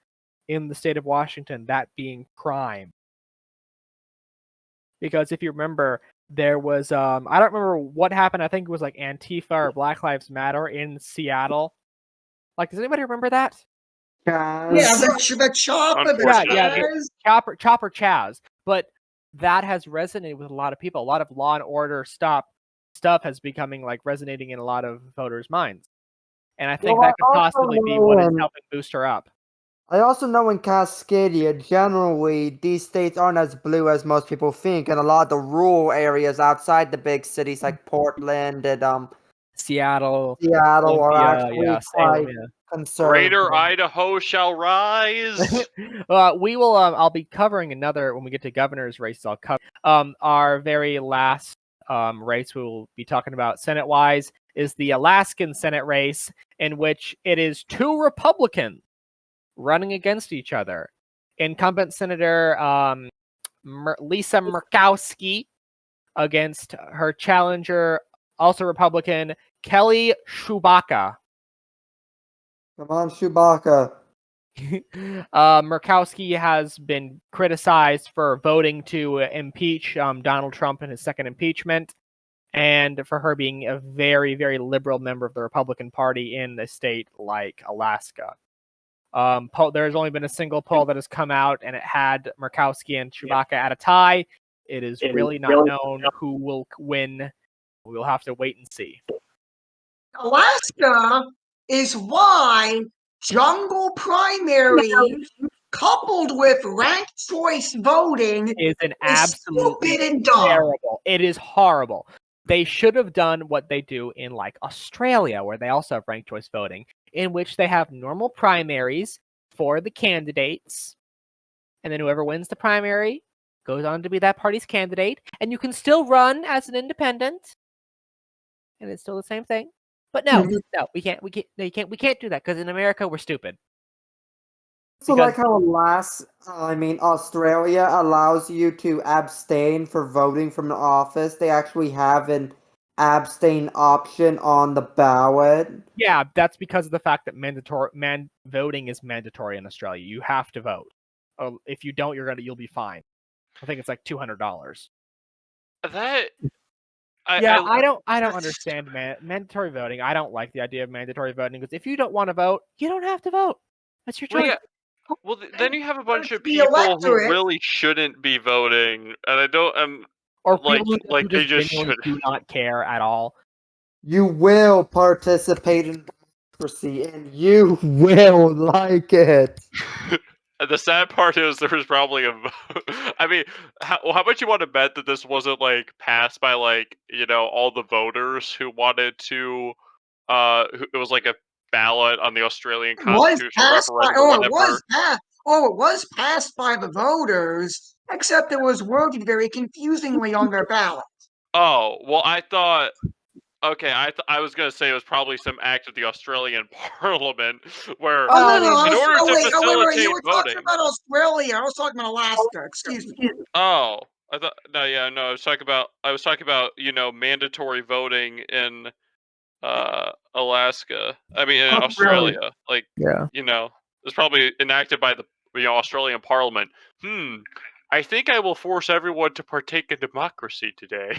in the state of Washington, that being crime. Because if you remember, there was I don't remember what happened. I think it was like Antifa or Black Lives Matter in Seattle. Like, does anybody remember that? Yeah, Chaz. the chopper, the Unfortunately. Chaz. Chopper Chaz. But that has resonated with a lot of people. A lot of law and order stuff has becoming like resonating in a lot of voters' minds. And I think Well, that could I also possibly be what is know helping boost her up. I also know in Cascadia, generally, these states aren't as blue as most people think, and a lot of the rural areas outside the big cities like Portland and Seattle, Seattle are Olympia, actually yeah, quite Salem, yeah. conservative. Greater Idaho shall rise. We will. I'll be covering another when we get to governor's races. I'll cover our very last race. We will be talking about Senate-wise is the Alaskan Senate race, in which it is 2 Republicans running against each other. Incumbent Senator Lisa Murkowski against her challenger, also Republican, Kelly Chewbacca. Come on, Chewbacca. Murkowski has been criticized for voting to impeach Donald Trump in his second impeachment, and for her being a very, very liberal member of the Republican Party in a state like Alaska. There's only been a single poll that has come out, and it had Murkowski and Chewbacca at a tie. It is really not known who will win. We'll have to wait and see. Alaska is why jungle primaries coupled with ranked choice voting Is an is absolutely stupid and dumb. terrible. It is horrible. They should have done what they do in like Australia, where they also have ranked choice voting, in which they have normal primaries for the candidates, and then whoever wins the primary goes on to be that party's candidate, and you can still run as an independent, and it's still the same thing. But no, we can't do that because in America we're stupid. So Because- like how Australia allows you to abstain for voting from an office. They actually have an abstain option on the ballot. Yeah, that's because of the fact that voting is mandatory in Australia. You have to vote. If you don't, you'll be fined. I think it's like $200. That I don't understand mandatory voting. I don't like the idea of mandatory voting because if you don't want to vote, you don't have to vote. That's your choice. Well, then you have a bunch of The people who electorate- really shouldn't be voting, and I don't. Or like people they just genuinely do not care at all. You will participate in democracy, and you will like it. The sad part is there was probably a. I mean, how much you want to bet that this wasn't like passed by like all the voters who wanted to. It was like a ballot on the Australian It was constitutional passed by. referendum or whatever. It was passed by the voters. Except it was worded very confusingly on their ballot. Oh well, I thought. Okay, I was gonna say it was probably some act of the Australian Parliament where, Oh I no, no, mean, in order to wait, you facilitate were talking voting. about Australia. I was talking about Alaska. Excuse me. Oh, I thought no, yeah, no. I was talking about mandatory voting in Alaska. I mean, in Australia. Australia. Like yeah. it's probably enacted by the Australian Parliament. I think I will force everyone to partake in democracy today.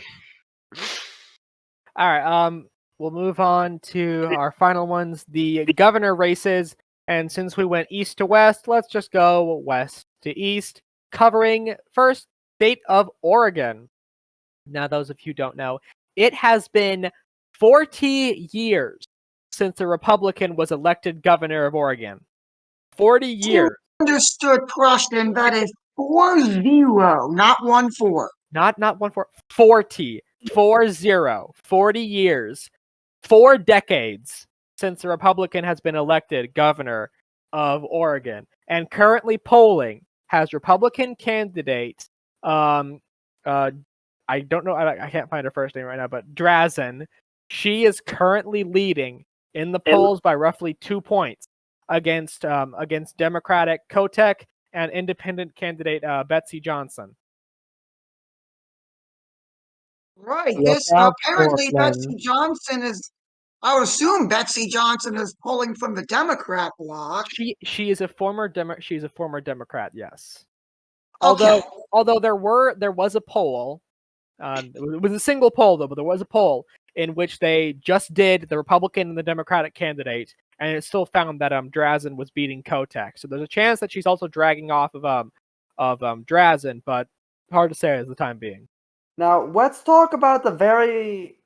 All right. We'll move on to our final ones, the governor races. And since we went east to west, let's just go west to east, covering first state of Oregon. Now, those of you who don't know, it has been 40 years since a Republican was elected governor of Oregon. 40 years. Understood, Preston. That is 40, not 14. Not 1-4. 40. 40. 40 years. 4 decades since a Republican has been elected governor of Oregon. And currently polling has Republican candidate, I don't know, I can't find her first name right now, but Drazen. She is currently leading in the polls by roughly 2 points against Democratic Kotek and independent candidate Betsy Johnson. Right. Look This out, apparently Portland. Betsy Johnson is. I would assume Betsy Johnson is pulling from the Democrat bloc. She is a former Democrat, yes. Okay. Although there was a poll, it was a single poll though, but there was a poll in which they just did the Republican and the Democratic candidate, and it still found that Drazen was beating Kotek. So there's a chance that she's also dragging off of Drazen, but hard to say at the time being. Now, let's talk about the very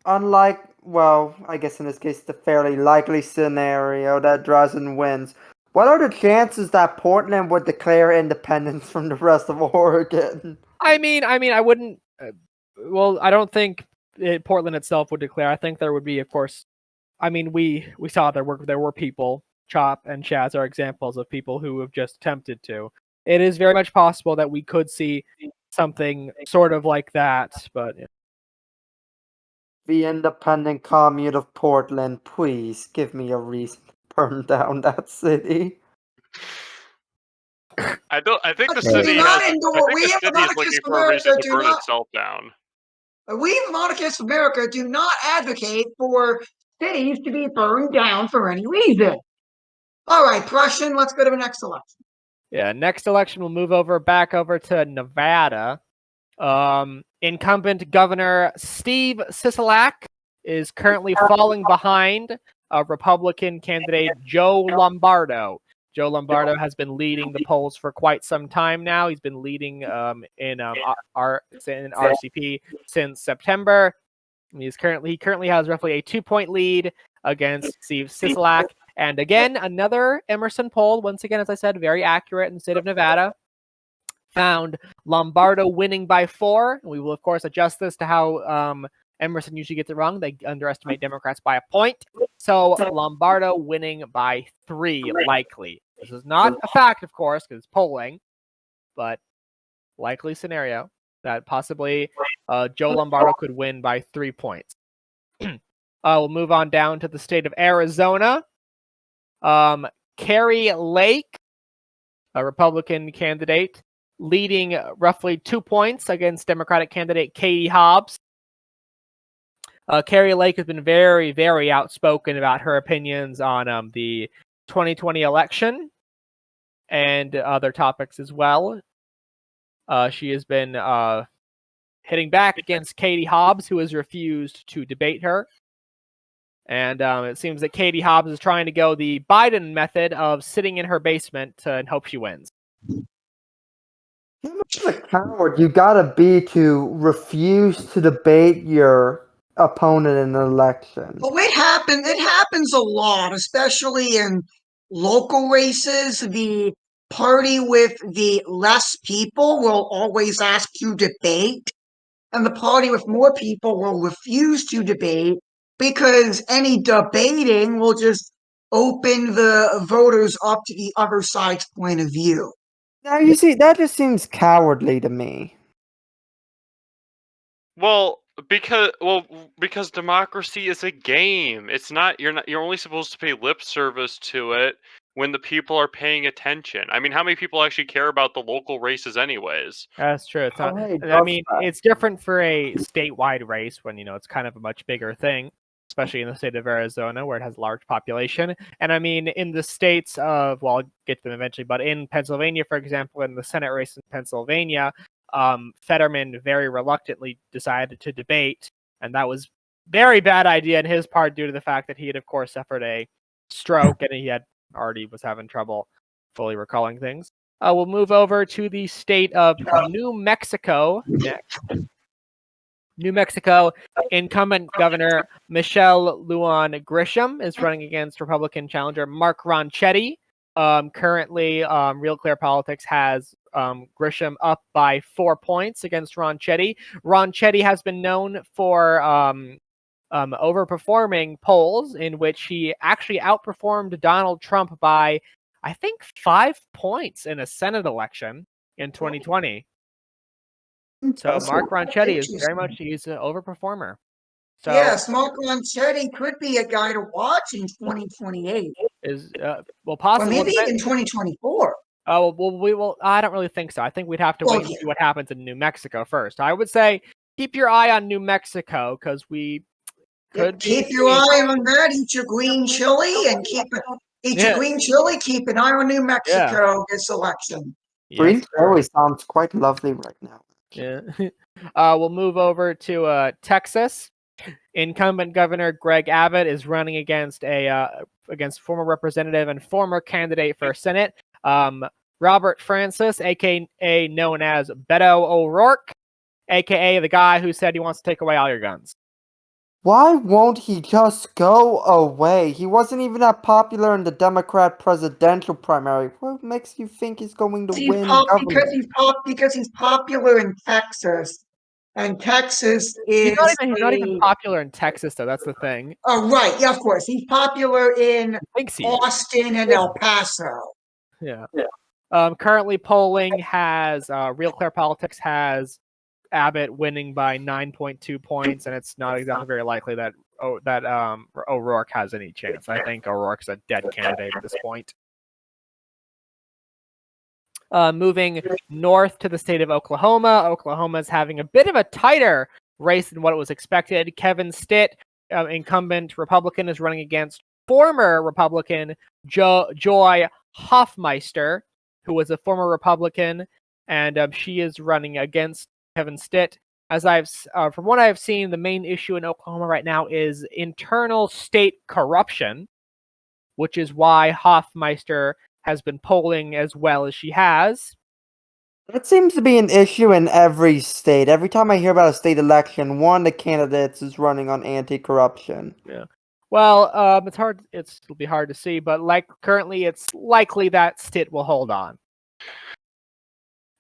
well, I guess in this case, the fairly likely scenario that Drazen wins. What are the chances that Portland would declare independence from the rest of Oregon? I mean, I wouldn't. Well, I don't think Portland itself would declare. I think there would be, of course. I mean, we saw there were people. Chop and Chaz are examples of people who have just attempted to. It is very much possible that we could see something sort of like that, but The independent commune of Portland, please give me a reason to burn down that city. I think the We city do not has. I endorse. think We the of the city is looking Monarchists of for a reason America to do burn not. itself down. We of the Monarchists of America do not advocate for cities to be burned down for any reason. All right, Prussian. Let's go to the next election. yeah. Next election, we'll move back over to Nevada. Incumbent Governor Steve Sisolak is currently falling behind Republican candidate Joe Lombardo. Joe Lombardo has been leading the polls for quite some time now. He's been leading in RCP since September. He currently has roughly a 2-point lead against Steve Sisolak. And again, another Emerson poll, once again, as I said, very accurate in the state of Nevada, found Lombardo winning by 4. We will, of course, adjust this to how Emerson usually gets it wrong. They underestimate Democrats by a point. So Lombardo winning by 3, likely. This is not a fact, of course, because it's polling, but likely scenario that possibly Joe Lombardo could win by 3 points. We'll move on down to the state of Arizona. Carrie Lake, a Republican candidate, leading roughly 2 points against Democratic candidate Katie Hobbs. Carrie Lake has been very, very outspoken about her opinions on the 2020 election and other topics as well. She has been hitting back against Katie Hobbs, who has refused to debate her. And it seems that Katie Hobbs is trying to go the Biden method of sitting in her basement and hope she wins. How much of a coward you gotta be to refuse to debate your opponent in an election? Well, it happens a lot, especially in local races. The party with the less people will always ask to debate, and the party with more people will refuse to debate because any debating will just open the voters up to the other side's point of view. Now you see, that just seems cowardly to me. Well, because democracy is a game. It's not you're only supposed to pay lip service to it when the people are paying attention. I mean, how many people actually care about the local races anyways? That's true. It's not. Hey, I mean, it's different for a statewide race when it's kind of a much bigger thing, especially in the state of Arizona where it has a large population. And I mean, in the states of, well, I'll get to them eventually, but in Pennsylvania, for example, in the Senate race in Pennsylvania, Fetterman very reluctantly decided to debate, and that was very bad idea on his part due to the fact that he had, of course, suffered a stroke and he had already was having trouble fully recalling things. We'll move over to the state of New Mexico next. New Mexico incumbent governor Michelle Lujan Grisham is running against Republican challenger Mark Ronchetti. Currently, Real Clear Politics has Grisham up by 4 points against Ronchetti. Ronchetti has been known for overperforming polls in which he actually outperformed Donald Trump by, I think, 5 points in a Senate election in 2020. So Mark Ronchetti is very much he's an overperformer. So yes, Mark Ronchetti could be a guy to watch in 2028. Is Or possible. maybe even 2024. Oh well, we will. I don't really think so. I think we'd have to wait and see what happens in New Mexico first. I would say keep your eye on New Mexico because we could keep your eye on that. Eat your green chili and your green chili. Keep an eye on New Mexico this election. Green chili sounds quite lovely right now. Yeah. We'll move over to Texas. Incumbent Governor Greg Abbott is running against against former representative and former candidate for Senate, Robert Francis, aka known as Beto O'Rourke, aka the guy who said he wants to take away all your guns. Why won't he just go away? He wasn't even that popular in the Democrat presidential primary. What makes you think he's going to win government? Because he's popular in Texas, and Texas is he's not even popular in Texas, though. That's the thing. Oh, right. Yeah, of course. He's popular in Austin and El Paso. Yeah. Currently polling has Real Clear Politics has Abbott winning by 9.2 points, and it's not exactly very likely that O'Rourke has any chance. I think O'Rourke's a dead candidate at this point. Moving north to the state of Oklahoma. Oklahoma is having a bit of a tighter race than what was expected. Kevin Stitt, incumbent Republican, is running against former Republican Joy Hoffmeister, who was a former Republican, and she is running against Kevin Stitt. As from what I've seen, the main issue in Oklahoma right now is internal state corruption, which is why Hoffmeister has been polling as well as she has. That seems to be an issue in every state. Every time I hear about a state election, one of the candidates is running on anti-corruption. Yeah. Well, it'll be hard to see, but currently it's likely that Stitt will hold on.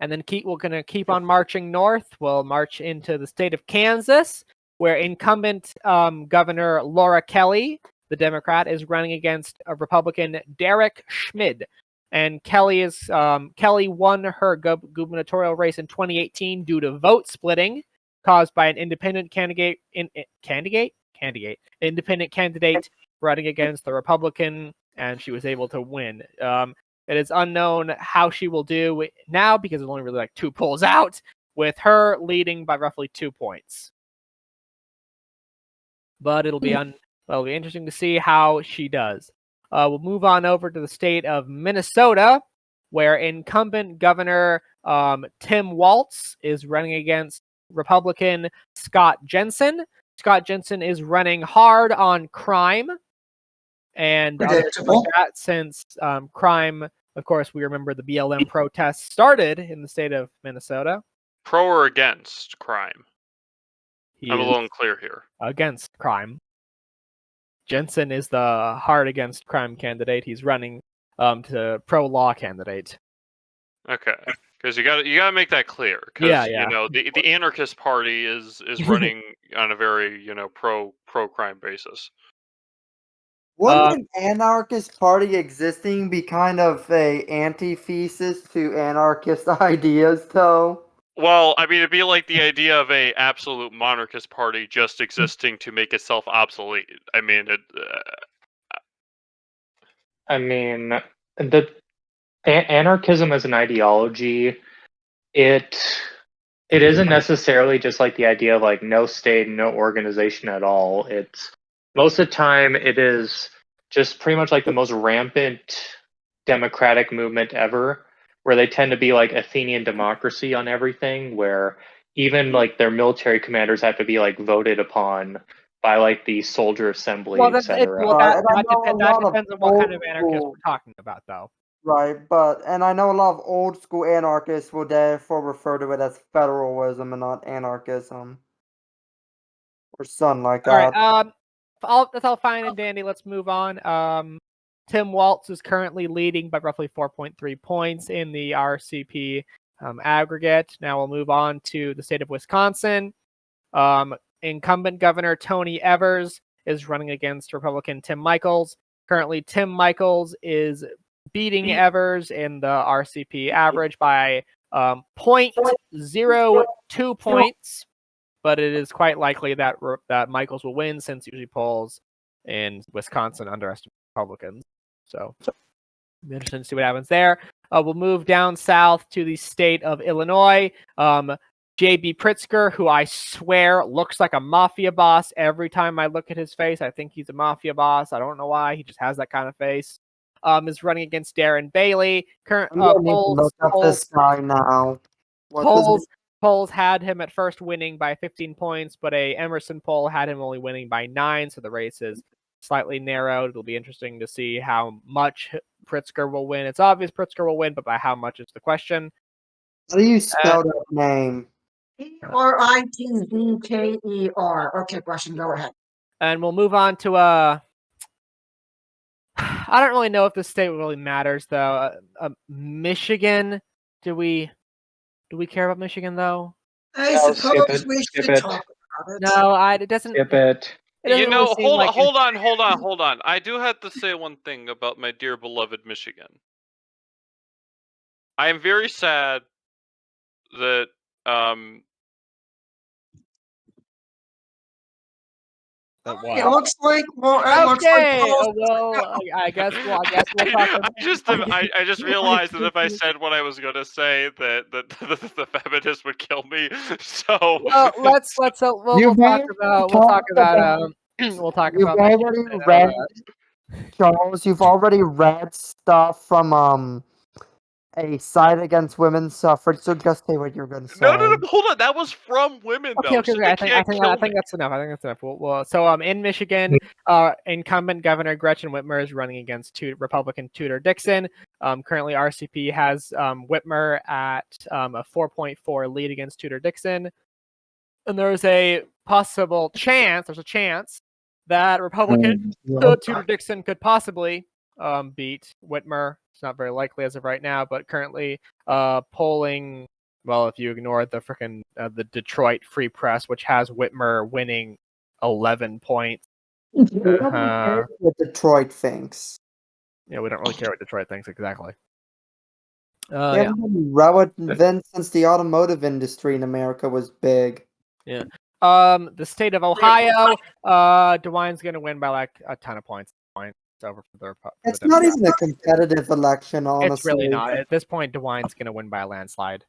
And then we're going to keep on marching north. We'll march into the state of Kansas, where incumbent Governor Laura Kelly, the Democrat, is running against a Republican Derek Schmid. And Kelly won her gubernatorial race in 2018 due to vote splitting caused by an independent candidate running against the Republican, and she was able to win. It is unknown how she will do now because it's only really 2 polls out, with her leading by roughly 2 points. But it'll be interesting to see how she does. We'll move on over to the state of Minnesota, where incumbent Governor Tim Walz is running against Republican Scott Jensen. Scott Jensen is running hard on crime and other things like that, since crime, of course, we remember the BLM protests started in the state of Minnesota. Pro or against crime? He I'm a little unclear here. Against crime. Jensen is the hard against crime candidate. He's running to pro-law candidate. Okay, because you gotta make that clear. Because Yeah. you know the anarchist party is running on a very pro crime basis. Wouldn't an anarchist party existing be kind of a antithesis to anarchist ideas, though? Well, I mean, it'd be like the idea of a absolute monarchist party just existing to make itself obsolete. I mean, I mean, the anarchism as an ideology, it isn't necessarily just like the idea of like no state, no organization at all. It's most of the time it is just pretty much like the most rampant democratic movement ever, where they tend to be like Athenian democracy on everything, where even like their military commanders have to be like voted upon by like the soldier assembly, Well, etc. and I know a that lot of depends on what kind of old anarchist school, we're talking about, though. right? And I know a lot of old school anarchists will therefore refer to it as federalism and not anarchism, or something like All right. that. That's all fine and dandy. Let's move on. Tim Walz is currently leading by roughly 4.3 points in the RCP aggregate. Now we'll move on to the state of Wisconsin. Incumbent Governor Tony Evers is running against Republican Tim Michels. Currently, Tim Michels is beating Evers in the RCP average by 0.02 points, but it is quite likely that Michels will win, since usually polls in Wisconsin underestimate Republicans. So I'm interested to see what happens there. We'll move down south to the state of Illinois. J.B. Pritzker, who I swear looks like a mafia boss every time I look at his face. I think he's a mafia boss. I don't know why. He just has that kind of face. Is running against Darren Bailey. Current I'm gonna need to look up this guy now. Polls had him at first winning by 15 points, but a Emerson poll had him only winning by 9, so the race is slightly narrowed. It'll be interesting to see how much Pritzker will win. It's obvious Pritzker will win, but by how much is the question. How do you spell that name? Pritzker. Okay, question. Go ahead. And we'll move on to I don't really know if this state really matters, though. Michigan. Do we care about Michigan, though? I No, suppose skip it. we Skip should it. talk about it. No, it doesn't. Skip it. It doesn't really seem like hold on. I do have to say one thing about my dear beloved Michigan. I am very sad that It looks like Okay. Paul's- I guess we'll talk about. I just realized that if I said what I was gonna say, that the feminists would kill me. So Well, we'll talk about You've already read, Charles. You've already read stuff from a site against women's suffrage. So just say what you're going to say. no, hold on. That was from women, though. Okay. So they I think can't that's enough. So in Michigan, incumbent Governor Gretchen Whitmer is running against Republican Tudor Dixon. Currently, RCP has Whitmer at a 4.4 lead against Tudor Dixon, and there's a chance that Republican Tudor Dixon could possibly beat Whitmer. It's not very likely as of right now, but currently polling. Well, if you ignore the frickin' the Detroit Free Press, which has Whitmer winning 11 points. What Detroit thinks. Yeah, we don't really care what Detroit thinks exactly. They haven't been relevant since the automotive industry in America was big. Yeah. The state of Ohio, DeWine's gonna win by like a ton of points. It's over for It's not even a competitive election, honestly. It's really not. At this point, DeWine's gonna win by a landslide.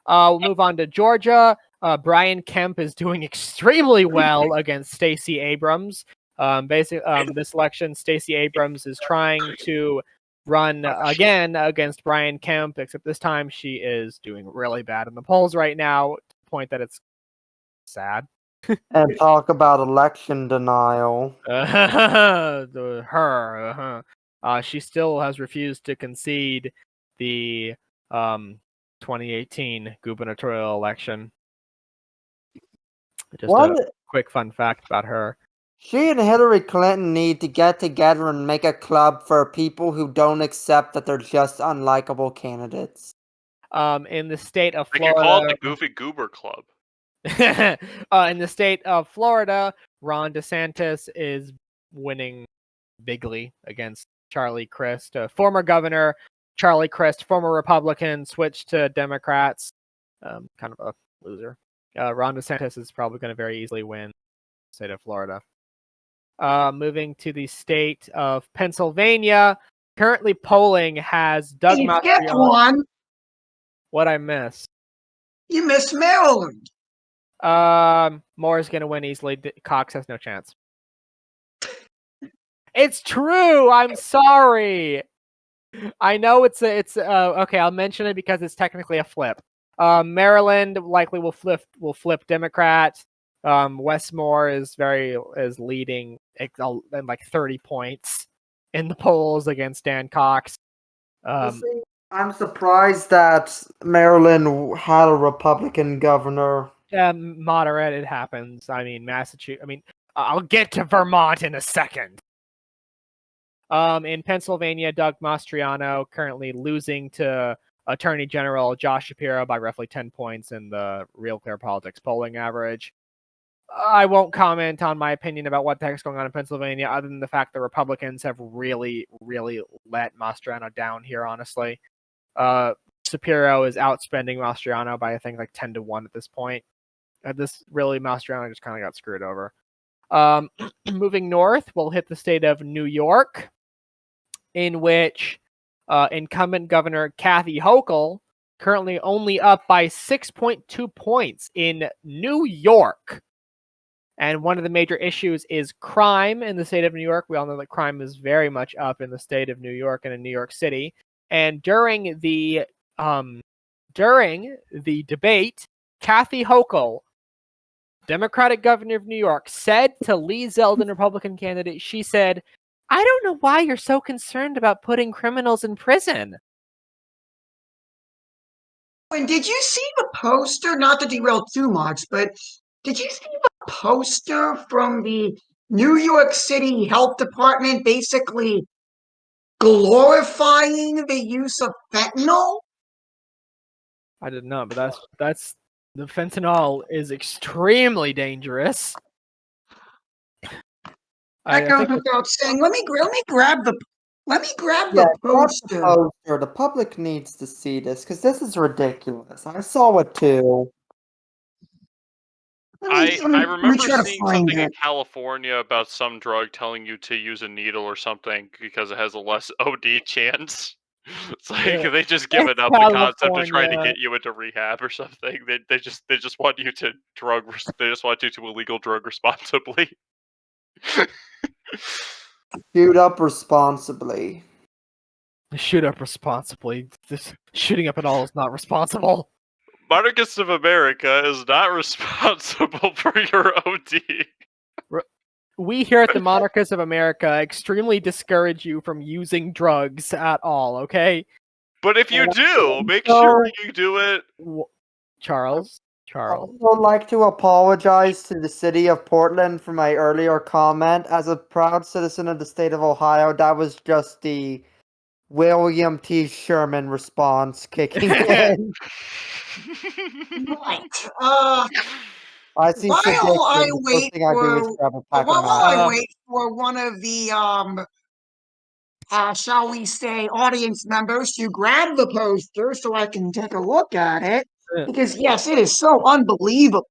We'll move on to Georgia. Brian Kemp is doing extremely well against Stacey Abrams. This election, Stacey Abrams is trying to run again against Brian Kemp, except this time she is doing really bad in the polls right now, to the point that it's sad. And talk about election denial. She still has refused to concede the 2018 gubernatorial election. Just a quick fun fact about her. She and Hillary Clinton need to get together and make a club for people who don't accept that they're just unlikable candidates. In the state of They could call it Florida, the Goofy Goober Club. in the state of Florida, Ron DeSantis is winning bigly against Charlie Crist. Former governor Charlie Crist, former Republican, switched to Democrats. Kind of a loser. Ron DeSantis is probably going to very easily win the state of Florida. Moving to the state of Pennsylvania, currently polling has Doug You skipped Mastriano. one. What I miss? You missed Maryland. Moore's going to win easily. Cox has no chance. It's true. I'm sorry. I know it's okay. I'll mention it because it's technically a flip. Maryland likely will flip Democrat. Westmore is leading in like 30 points in the polls against Dan Cox. I'm surprised that Maryland had a Republican governor. Moderate, it happens. I mean, Massachusetts. I mean, I'll get to Vermont in a second. In Pennsylvania, Doug Mastriano currently losing to Attorney General Josh Shapiro by roughly 10 points in the Real Clear Politics polling average. I won't comment on my opinion about what the heck's going on in Pennsylvania, other than the fact that Republicans have really, really let Mastriano down here, honestly. Shapiro is outspending Mastriano by, I think, like 10 to 1 at this point. Mastriano just kind of got screwed over. Moving north, we'll hit the state of New York, in which incumbent Governor Kathy Hochul currently only up by 6.2 points in New York. And one of the major issues is crime in the state of New York. We all know that crime is very much up in the state of New York and in New York City. And during the debate, Kathy Hochul, Democratic governor of New York, said to Lee Zeldin, Republican candidate, she said, "I don't know why you're so concerned about putting criminals in prison." And did you see the poster? Not to derail too much, but did you see the poster from the New York City Health Department basically glorifying the use of fentanyl? I didn't know, but that's the fentanyl is extremely dangerous. That I goes think without saying. Let me grab the Yeah, the grab the poster. poster. The public needs to see this because this is ridiculous. I saw it too. I Let me remember try to seeing find something in it. California about some drug telling you to use a needle or something because it has a less OD chance. It's like Yeah. they just given It's up the concept of trying to California. get you into rehab or something. They just want you to they just want you to illegal drug responsibly. Shoot up responsibly. Shoot up responsibly. This shooting up at all is not responsible. Monarchist of America is not responsible for your OD. We here at the Monarchists of America extremely discourage you from using drugs at all, okay? But if you do, make So- sure you do it. Charles? I would like to apologize to the city of Portland for my earlier comment. As a proud citizen of the state of Ohio, that was just the William T. Sherman response kicking in. Right. I see While I sedition. The wait first thing I do is for grab a pack of while I Molly. wait for one of the shall we say audience members to grab the poster so I can take a look at it, because yes, it is so unbelievable.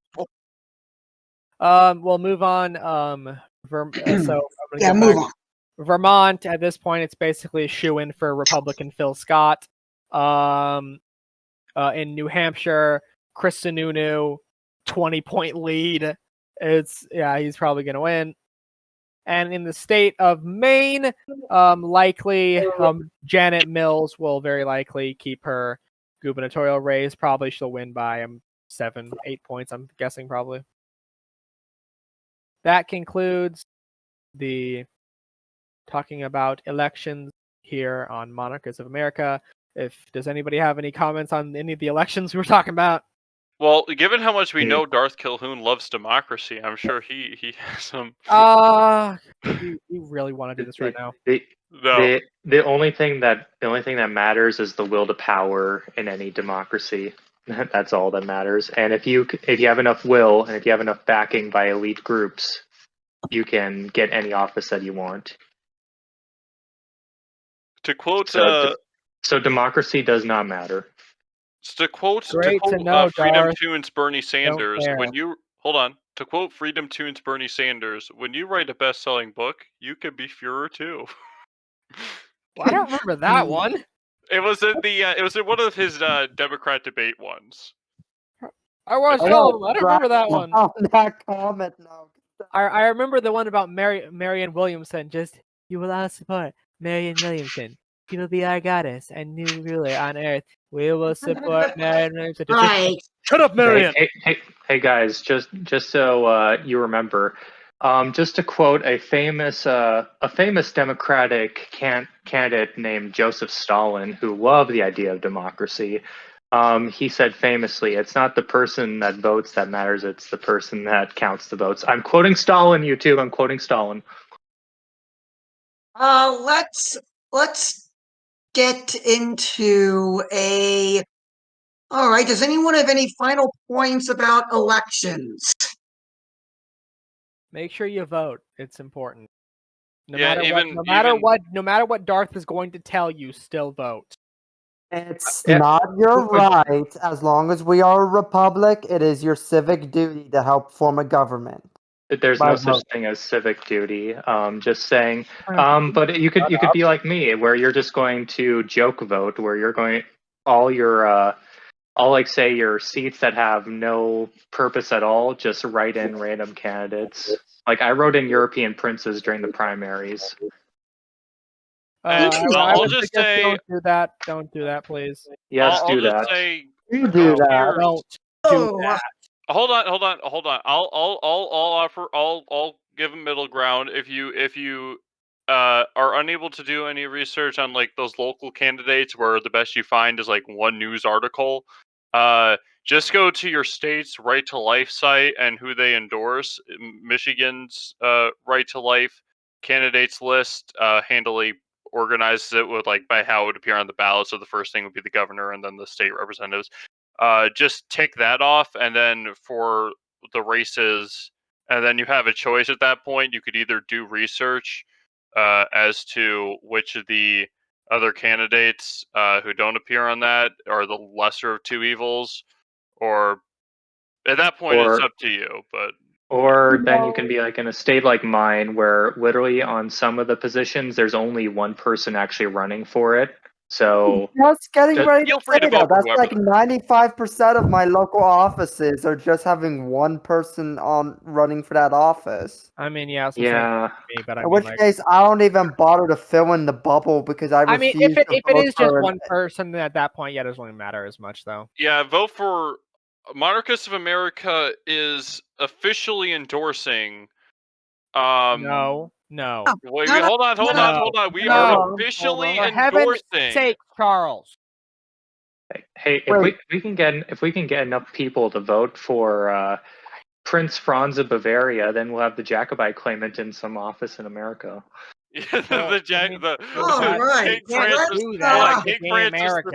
We'll move on. So I'm gonna Yeah, go move back. on. Vermont, at this point, it's basically a shoe-in for Republican Phil Scott. In New Hampshire, Chris Sununu, 20-point lead. He's probably gonna win. And in the state of Maine, likely Janet Mills will very likely keep her gubernatorial race. Probably she'll win by 7, 8 points, I'm guessing, probably. That concludes the talking about elections here on Monarchists of America. Does anybody have any comments on any of the elections we were talking about? Well, given how much we Yeah. know Darth Kilhoun loves democracy, I'm sure he has some. You really want to do this right now? No. The only thing that matters is the will to power in any democracy. That's all that matters. And if you have enough will and if you have enough backing by elite groups, you can get any office that you want. To quote, So democracy does not matter. to quote Great to know, Freedom Darth. Tunes Bernie Sanders, care. when you hold on, to quote Freedom Tunes Bernie Sanders, when you write a best-selling book, you can be Führer too. Well, I don't remember that one. It was in one of his Democrat debate ones. I don't remember that one. On that comment now. I remember the one about Marianne Williamson. Just, you will all support Marianne Williamson. She will be our goddess and new ruler on Earth. We will support Marianne Williamson. Right. Shut up, Marianne. Hey guys, just so you remember, just to quote a famous Democratic candidate named Joseph Stalin, who loved the idea of democracy. He said famously, "It's not the person that votes that matters; it's the person that counts the votes." I'm quoting Stalin, YouTube. I'm quoting Stalin. Let's get into a. All right. Does anyone have any final points about elections? Make sure you vote. It's important. No Yeah, matter what Darth is going to tell you, still vote. It's Yeah. not your right. As long as we are a republic, it is your civic duty to help form a government. There's By no such vote. thing as civic duty. Just saying. But you could be like me, where you're just going to joke vote, where you're going all like say your seats that have no purpose at all, just write in random candidates. Like I wrote in European princes during the primaries. And I'll would just suggest say, don't do that. Don't do that, please. Yes, I'll do just that. say, You do that. here's- Don't do Oh, that. Hold on. I'll give a middle ground. If you are unable to do any research on like those local candidates, where the best you find is like one news article, just go to your state's Right to Life site and who they endorse. Michigan's Right to Life candidates list handily organizes it with like by how it would appear on the ballot. So the first thing would be the governor, and then the state representatives. Just tick that off, and then for the races, and then you have a choice at that point. You could either do research as to which of the other candidates who don't appear on that are the lesser of two evils, or at that point it's Or up to you. But Or then you can be like in a state like mine where literally on some of the positions there's only one person actually running for it. So Just getting Just ready feel to free to say vote that. for That's whoever. like 95% of my local offices are just having one person on running for that office. I mean, yeah, it's the yeah, same for me, but I In mean, which like, case, I don't even bother to fill in the bubble because I I mean, refuse if to it vote is just for one person, then at that point, yeah, it doesn't really matter as much, though. Yeah, vote for Monarchist of America is officially endorsing. No. Wait, no, hold on. We No. are officially For heaven's endorsing. sake, Charles. hey, Wait. if we can get enough people to vote for Prince Franz of Bavaria, then we'll have the Jacobite claimant in some office in America. Well, the I mean, all right. King Francis, do that King being Francis American.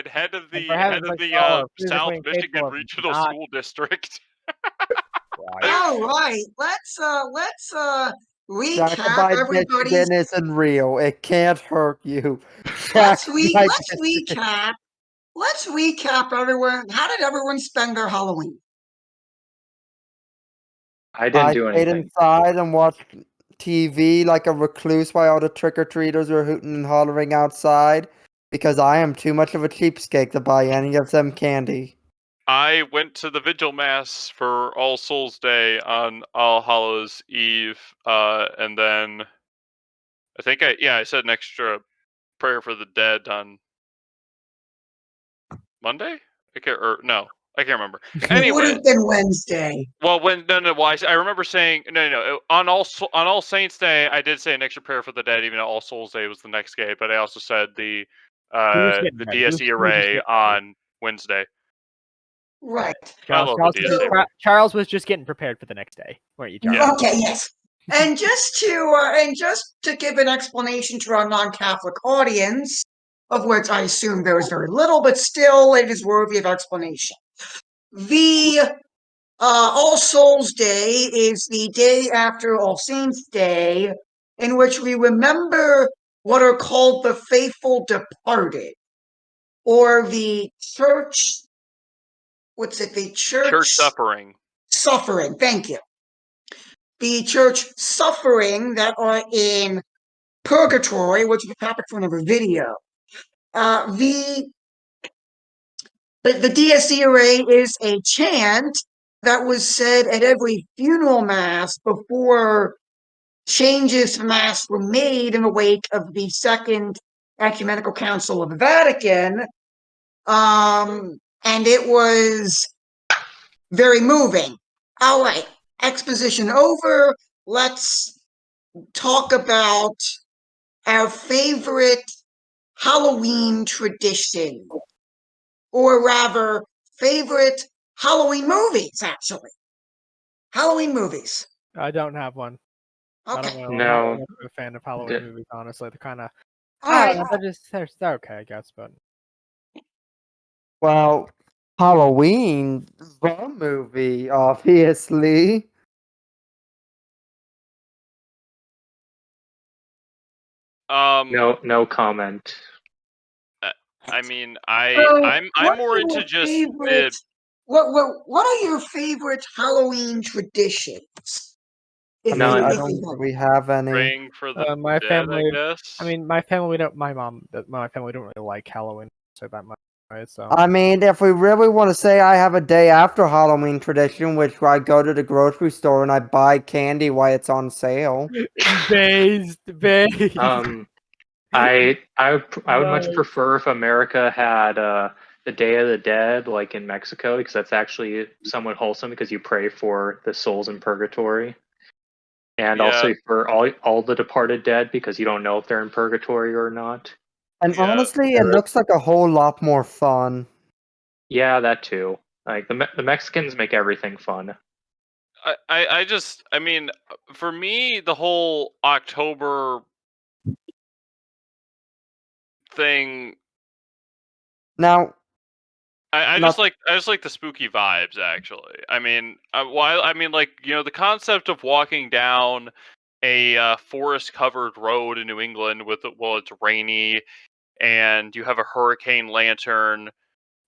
II, head of And the for heaven's sake, Charles, South physically Michigan incapable of Regional not- School District. All right. Let's recap Jacobite everybody's. Michigan isn't real. It can't hurt you. Let's Jacobite Michigan. recap. Let's recap everyone. How did everyone spend their Halloween? I didn't I do stayed anything. inside and watched TV like a recluse while all the trick-or-treaters were hooting and hollering outside because I am too much of a cheapskate to buy any of them candy. I went to the Vigil Mass for All Souls Day on All Hallows Eve, and then I said an extra prayer for the dead on Monday. I can't remember. It would Anyway, have been Wednesday. well, I remember saying on All Saints Day I did say an extra prayer for the dead, even though All Souls Day was the next day. But I also said the Who's getting the that? Who's DSE array getting that? on Wednesday. Right. I love the DSA. Charles was just getting prepared for the next day, weren't you, Charles? Yeah. Okay, yes. And just to give an explanation to our non-Catholic audience, of which I assume there is very little, but still it is worthy of explanation. The All Souls Day is the day after All Saints Day, in which we remember what are called the faithful departed, or the church. What's it? The Church suffering. Suffering. Thank you. The church suffering that are in purgatory, which is a topic for another video. The Dies Irae is a chant that was said at every funeral mass before changes to mass were made in the wake of the Second Ecumenical Council of the Vatican. And it was very moving. All right, exposition over. Let's talk about our favorite Halloween tradition, or rather, favorite Halloween movies, actually. Halloween movies. I don't have one. I Okay. don't know. No. I'm not a fan of Halloween movies, honestly. They're kind of. All right. They're okay, I guess, but. Well, Halloween, the movie, obviously. No comment. I mean, So, I'm what more are into your just favorite, what are your favorite Halloween traditions? I mean, I None. don't think we have any. praying for the My dead, family. I guess. I mean, my family don't. My family don't really like Halloween so that much. Right, so. I mean, if we really want to say I have a day after Halloween tradition, which I go to the grocery store and I buy candy while it's on sale. Based. I would much prefer if America had the Day of the Dead, like in Mexico, because that's actually somewhat wholesome because you pray for the souls in purgatory, and also for all the departed dead because you don't know if they're in purgatory or not. And honestly, it looks like a whole lot more fun. Yeah, that too. Like the Mexicans make everything fun. I mean, for me, the whole October thing. Now, I just like the spooky vibes. Actually, I mean, like the concept of walking down a forest-covered road in New England with it's rainy and you have a hurricane lantern.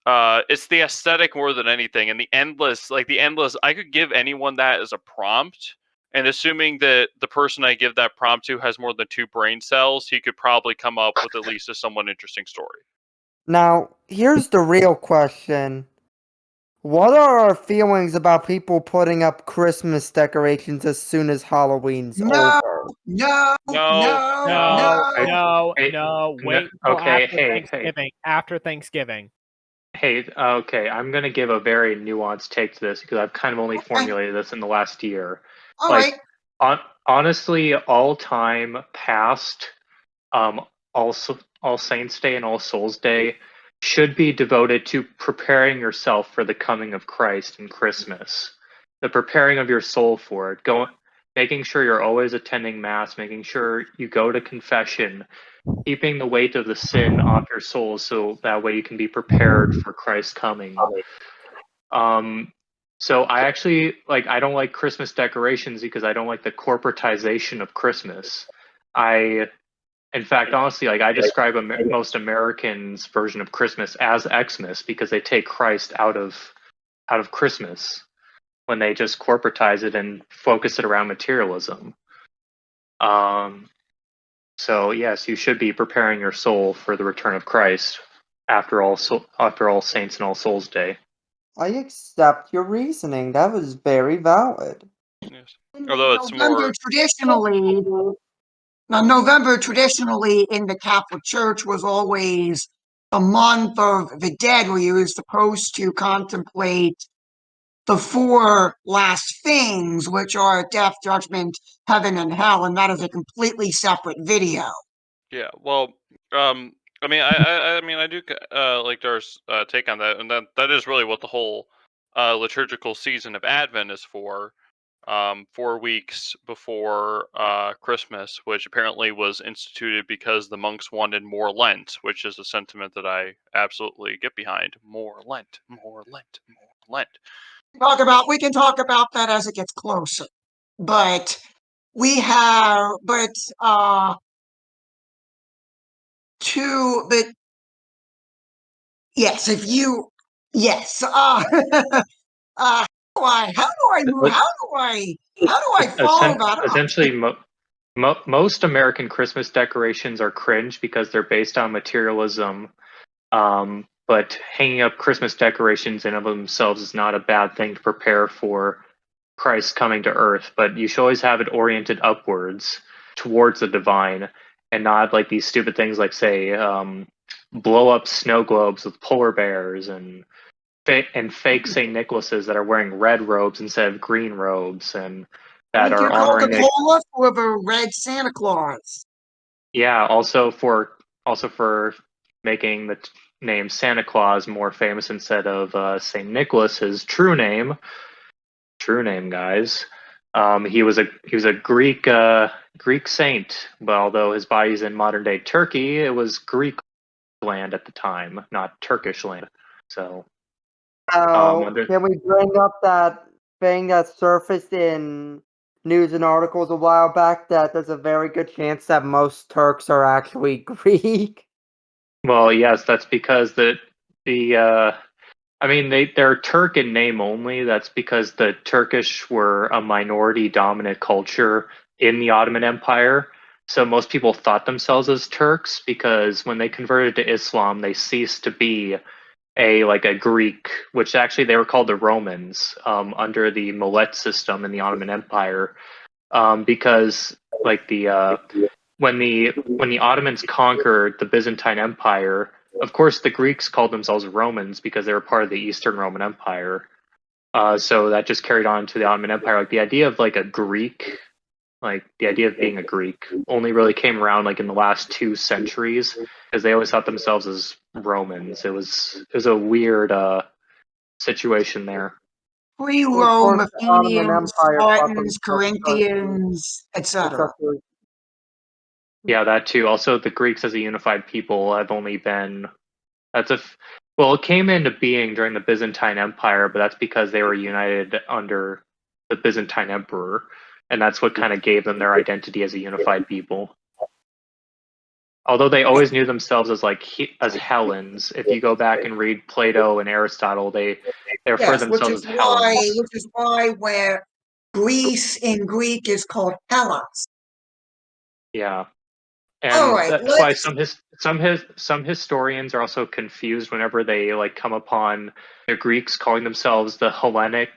It's the aesthetic more than anything, and the endless. I could give anyone that as a prompt, and assuming that the person I give that prompt to has more than 2 brain cells, he could probably come up with at least a somewhat interesting story. now, here's the real question. What are our feelings about people putting up Christmas decorations as soon as Halloween's over? No. Wait until after Thanksgiving. After Thanksgiving. Hey, okay, I'm gonna give a very nuanced take to this because I've kind of only formulated this in the last year. All right. Honestly, all time past, all Saints Day and All Souls Day should be devoted to preparing yourself for the coming of Christ and Christmas. The preparing of your soul for it. Making sure you're always attending Mass, making sure you go to confession, keeping the weight of the sin off your soul so that way you can be prepared for Christ's coming. So I actually I don't like Christmas decorations because I don't like the corporatization of Christmas. In fact, honestly, I describe most Americans' version of Christmas as Xmas because they take Christ out of Christmas when they just corporatize it and focus it around materialism. So yes, you should be preparing your soul for the return of Christ after All Saints and All Souls Day. I accept your reasoning. That was very valid. Yes. Although it's November traditionally in the Catholic Church was always the month of the dead, where you were supposed to contemplate the 4 last things, which are death, judgment, heaven, and hell, and that is a completely separate video. Yeah, well, I mean, I do like Dar's take on that, and that is really what the whole liturgical season of Advent is for, 4 weeks before Christmas, which apparently was instituted because the monks wanted more Lent, which is a sentiment that I absolutely get behind. More Lent, more Lent, more Lent. We can talk about that as it gets closer. But we have, but yes, if you, yes, how do I move? How do I follow that up? Essentially, most American Christmas decorations are cringe because they're based on materialism. But hanging up Christmas decorations in of themselves is not a bad thing to prepare for Christ coming to earth. But you should always have it oriented upwards towards the divine, and not like these stupid things like, say, blow up snow globes with polar bears and fake St. Nicholases that are wearing red robes instead of green robes, and that Like are your honoring Coca-Cola for the red Santa Claus. Yeah, also for making the name Santa Claus more famous instead of Saint Nicholas, his true name. True name, guys. He was a Greek saint, but although his body's in modern day Turkey, it was Greek land at the time, not Turkish land. So, Now, can we bring up that thing that surfaced in news and articles a while back that there's a very good chance that most Turks are actually Greek? well, yes, that's because I mean, they're Turk in name only. That's because the Turkish were a minority dominant culture in the Ottoman Empire. So most people thought themselves as Turks because when they converted to Islam, they ceased to be a Greek, which actually they were called the Romans under the Millet system in the Ottoman Empire, because like the when the Ottomans conquered the Byzantine Empire, of course the Greeks called themselves Romans because they were part of the Eastern Roman Empire. So that just carried on to the Ottoman Empire. Like the idea of like a Greek, like the idea of being a Greek, only really came around like in the last 2 centuries, because they always thought themselves as Romans. It was a weird situation there. Pre-Rome, The Ottoman Athenians, Empire thought Spartans, themselves Turks, Corinthians, etc. etc. Yeah, that too. Also, the Greeks as a unified people have only been that's a f- well, it came into being during the Byzantine Empire, but that's because they were united under the Byzantine Emperor, and that's what kind of gave them their identity as a unified people. Although they always knew themselves as as Hellenes. If you go back and read Plato and Aristotle, they refer Yes, which themselves is as Hellenes. why where Greece in Greek is called Hellas. Yeah. All And right, that's why some historians are also confused whenever they like come upon the Greeks calling themselves the Hellenic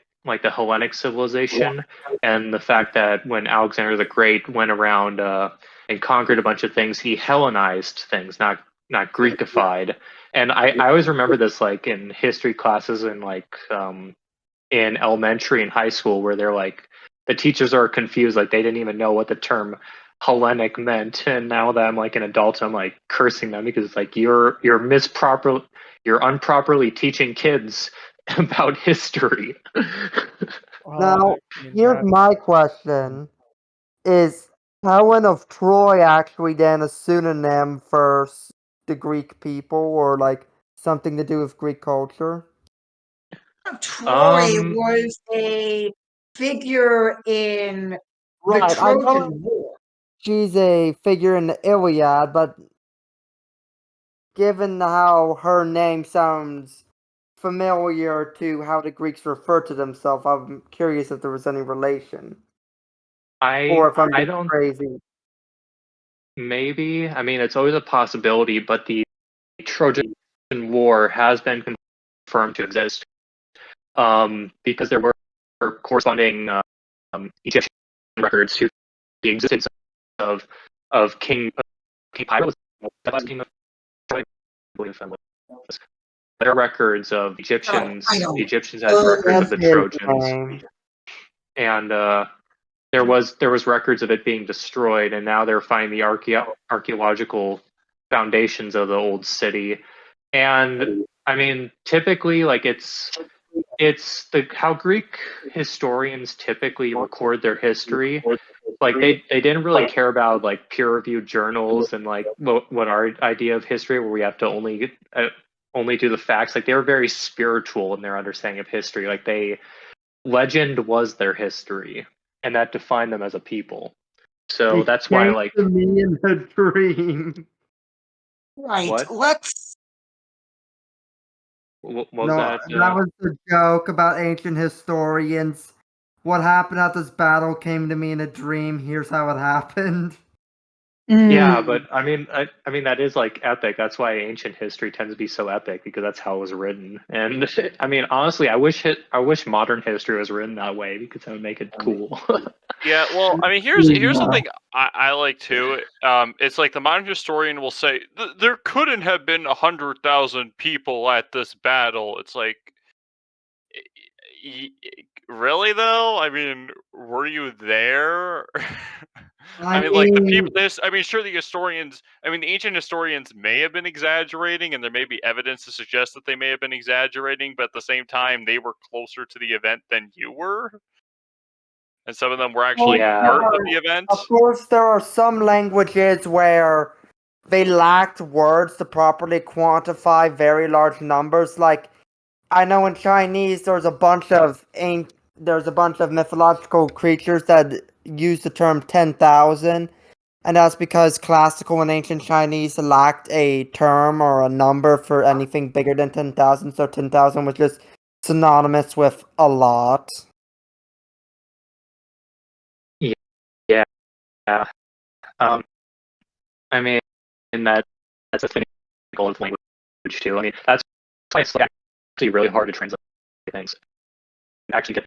civilization, and the fact that when Alexander the Great went around and conquered a bunch of things, he Hellenized things, not Greekified. And I always remember this like in history classes and in elementary and high school, where they're like the teachers are confused, like they didn't even know what the term Hellenic meant, and now that I'm like an adult, I'm like cursing them because it's like you're improperly teaching kids about history. Now, here's my question: is Helen of Troy actually then a pseudonym for the Greek people, or like something to do with Greek culture? Troy was a figure in the Right, I know Trojan War. she's a figure in the Iliad, but given how her name sounds familiar to how the Greeks refer to themselves, I'm curious if there was any relation. Or if I'm I just don't crazy. maybe I mean it's always a possibility, but the Trojan War has been confirmed to exist because there were corresponding Egyptian records to the existence of King Pyrrhus, the last king of Troy, I believe. There are records of the Egyptians had records of That's the his Trojans, name. and there was records of it being destroyed, and now they're finding the archaeological foundations of the old city. And I mean, typically, like it's how Greek historians typically record their history. Like they didn't really care about like peer-reviewed journals and like what our idea of history, where we have to only do the facts. Like they were very spiritual in their understanding of history. Like legend was their history, and that defined them as a people. So It that's why, came like, to me in a dream. Right. What? Let's. What was No, that? that was the joke about ancient historians. What happened at this battle came to me in a dream. Here's how it happened. Yeah, Mm, but I mean that is like epic. That's why ancient history tends to be so epic, because that's how it was written. And I mean, honestly, I wish modern history was written that way, because that would make it cool. Yeah, well, I mean, here's something I like too. It's like the modern historian will say there couldn't have been 100,000 people at this battle. It's like, really though? I mean, were you there? I I mean, like the people. mean, This, I mean, sure, the historians. I mean, the ancient historians may have been exaggerating, and there may be evidence to suggest that they may have been exaggerating. But at the same time, they were closer to the event than you were, and some of them were actually Yeah. part of the event. of course, there are some languages where they lacked words to properly quantify very large numbers. Like, I know in Chinese, there's a bunch of mythological creatures that use the term 10,000, and that's because classical and ancient Chinese lacked a term or a number for anything bigger than 10,000, so 10,000 was just synonymous with a lot. Yeah. I mean, that's a thing of language too. I mean, that's why it's like actually really hard to translate things. Actually get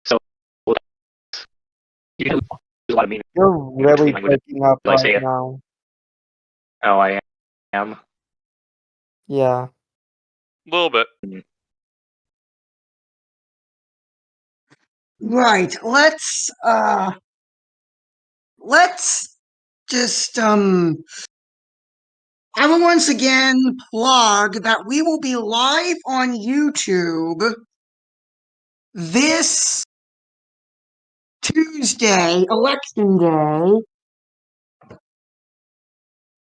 so you can lose a lot of meaning You're really between languages. breaking up Like right say, now. oh, I am. Yeah. A little bit. right. Let's just I will once again plug that we will be live on YouTube this Tuesday, Election Day.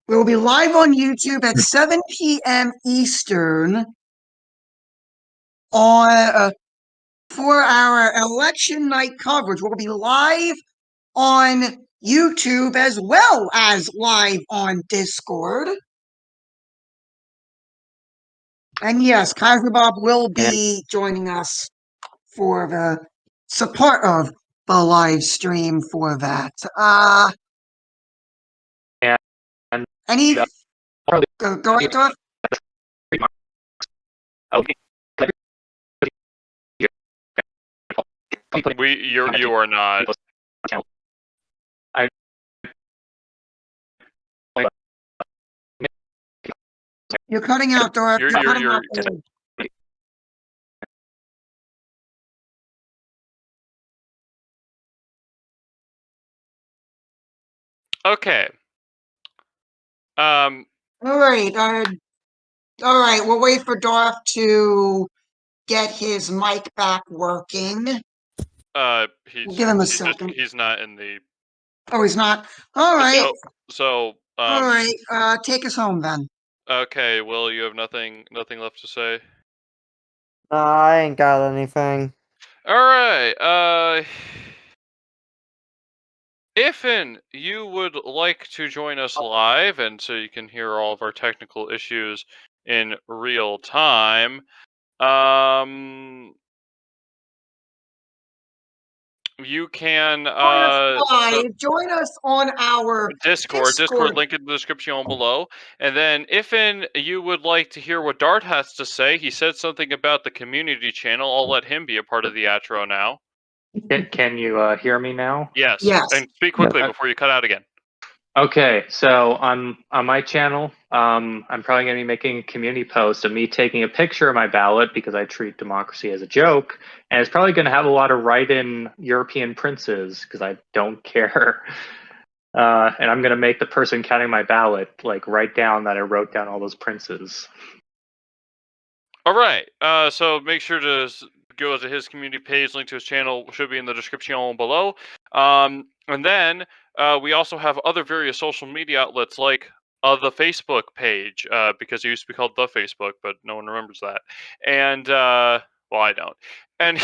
We will be live on YouTube at 7 p.m. Eastern on for our election night coverage. We'll be live on YouTube as well as live on Discord. And yes, Kaiser Bob will be joining us for the support of the live stream for that. And Any uh, go ahead, Doc. You are not. I You're cutting out, Doc. You're- You're you're- cutting you're- out. Bad. Okay. All right. All right. We'll wait for Dorf to get his mic back working. Give him a second. He's not in the. Oh, he's not. All right. So All right. Take us home then. Okay, Will, you have nothing left to say? I ain't got anything. Alright, if you would like to join us live, and so you can hear all of our technical issues in real time, you can Join us on our Discord link in the description below. And then if you would like to hear what Dart has to say, he said something about the community channel. I'll let him be a part of the outro now. can you hear me now? Yes. Yes. And speak quickly before you cut out again. Okay, so on my channel, I'm probably going to be making a community post of me taking a picture of my ballot, because I treat democracy as a joke, and it's probably going to have a lot of write-in European princes, because I don't care. And I'm going to make the person counting my ballot like write down that I wrote down all those princes. All right. So make sure to go to his community page. Link to his channel should be in the description below. And then we also have other various social media outlets like the Facebook page, because it used to be called The Facebook, but no one remembers that. And well, I don't. And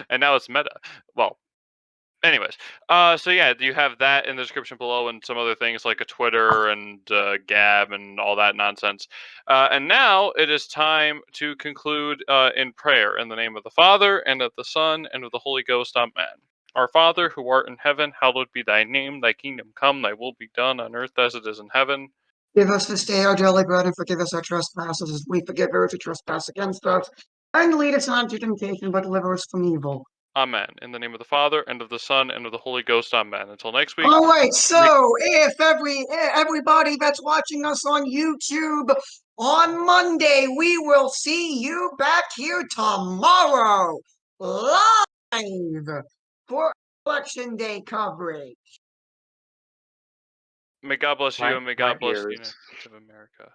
and now it's Meta. Well, anyways, so yeah, you have that in the description below, and some other things like a Twitter and Gab and all that nonsense. And now it is time to conclude in prayer in the name of the Father and of the Son and of the Holy Ghost. Amen. Our Father who art in heaven, hallowed be thy name. Thy kingdom come. Thy will be done on earth as it is in heaven. Give us this day our daily bread, and forgive us our trespasses, as we forgive those who trespass against us. And lead us not into temptation, but deliver us from evil. Amen. In the name of the Father and of the Son and of the Holy Ghost. Amen. Until next week. All right, so if everybody that's watching us on YouTube on Monday, we will see you back here tomorrow live for Election Day coverage. May God bless you, and may My God bless the ears. United States of America.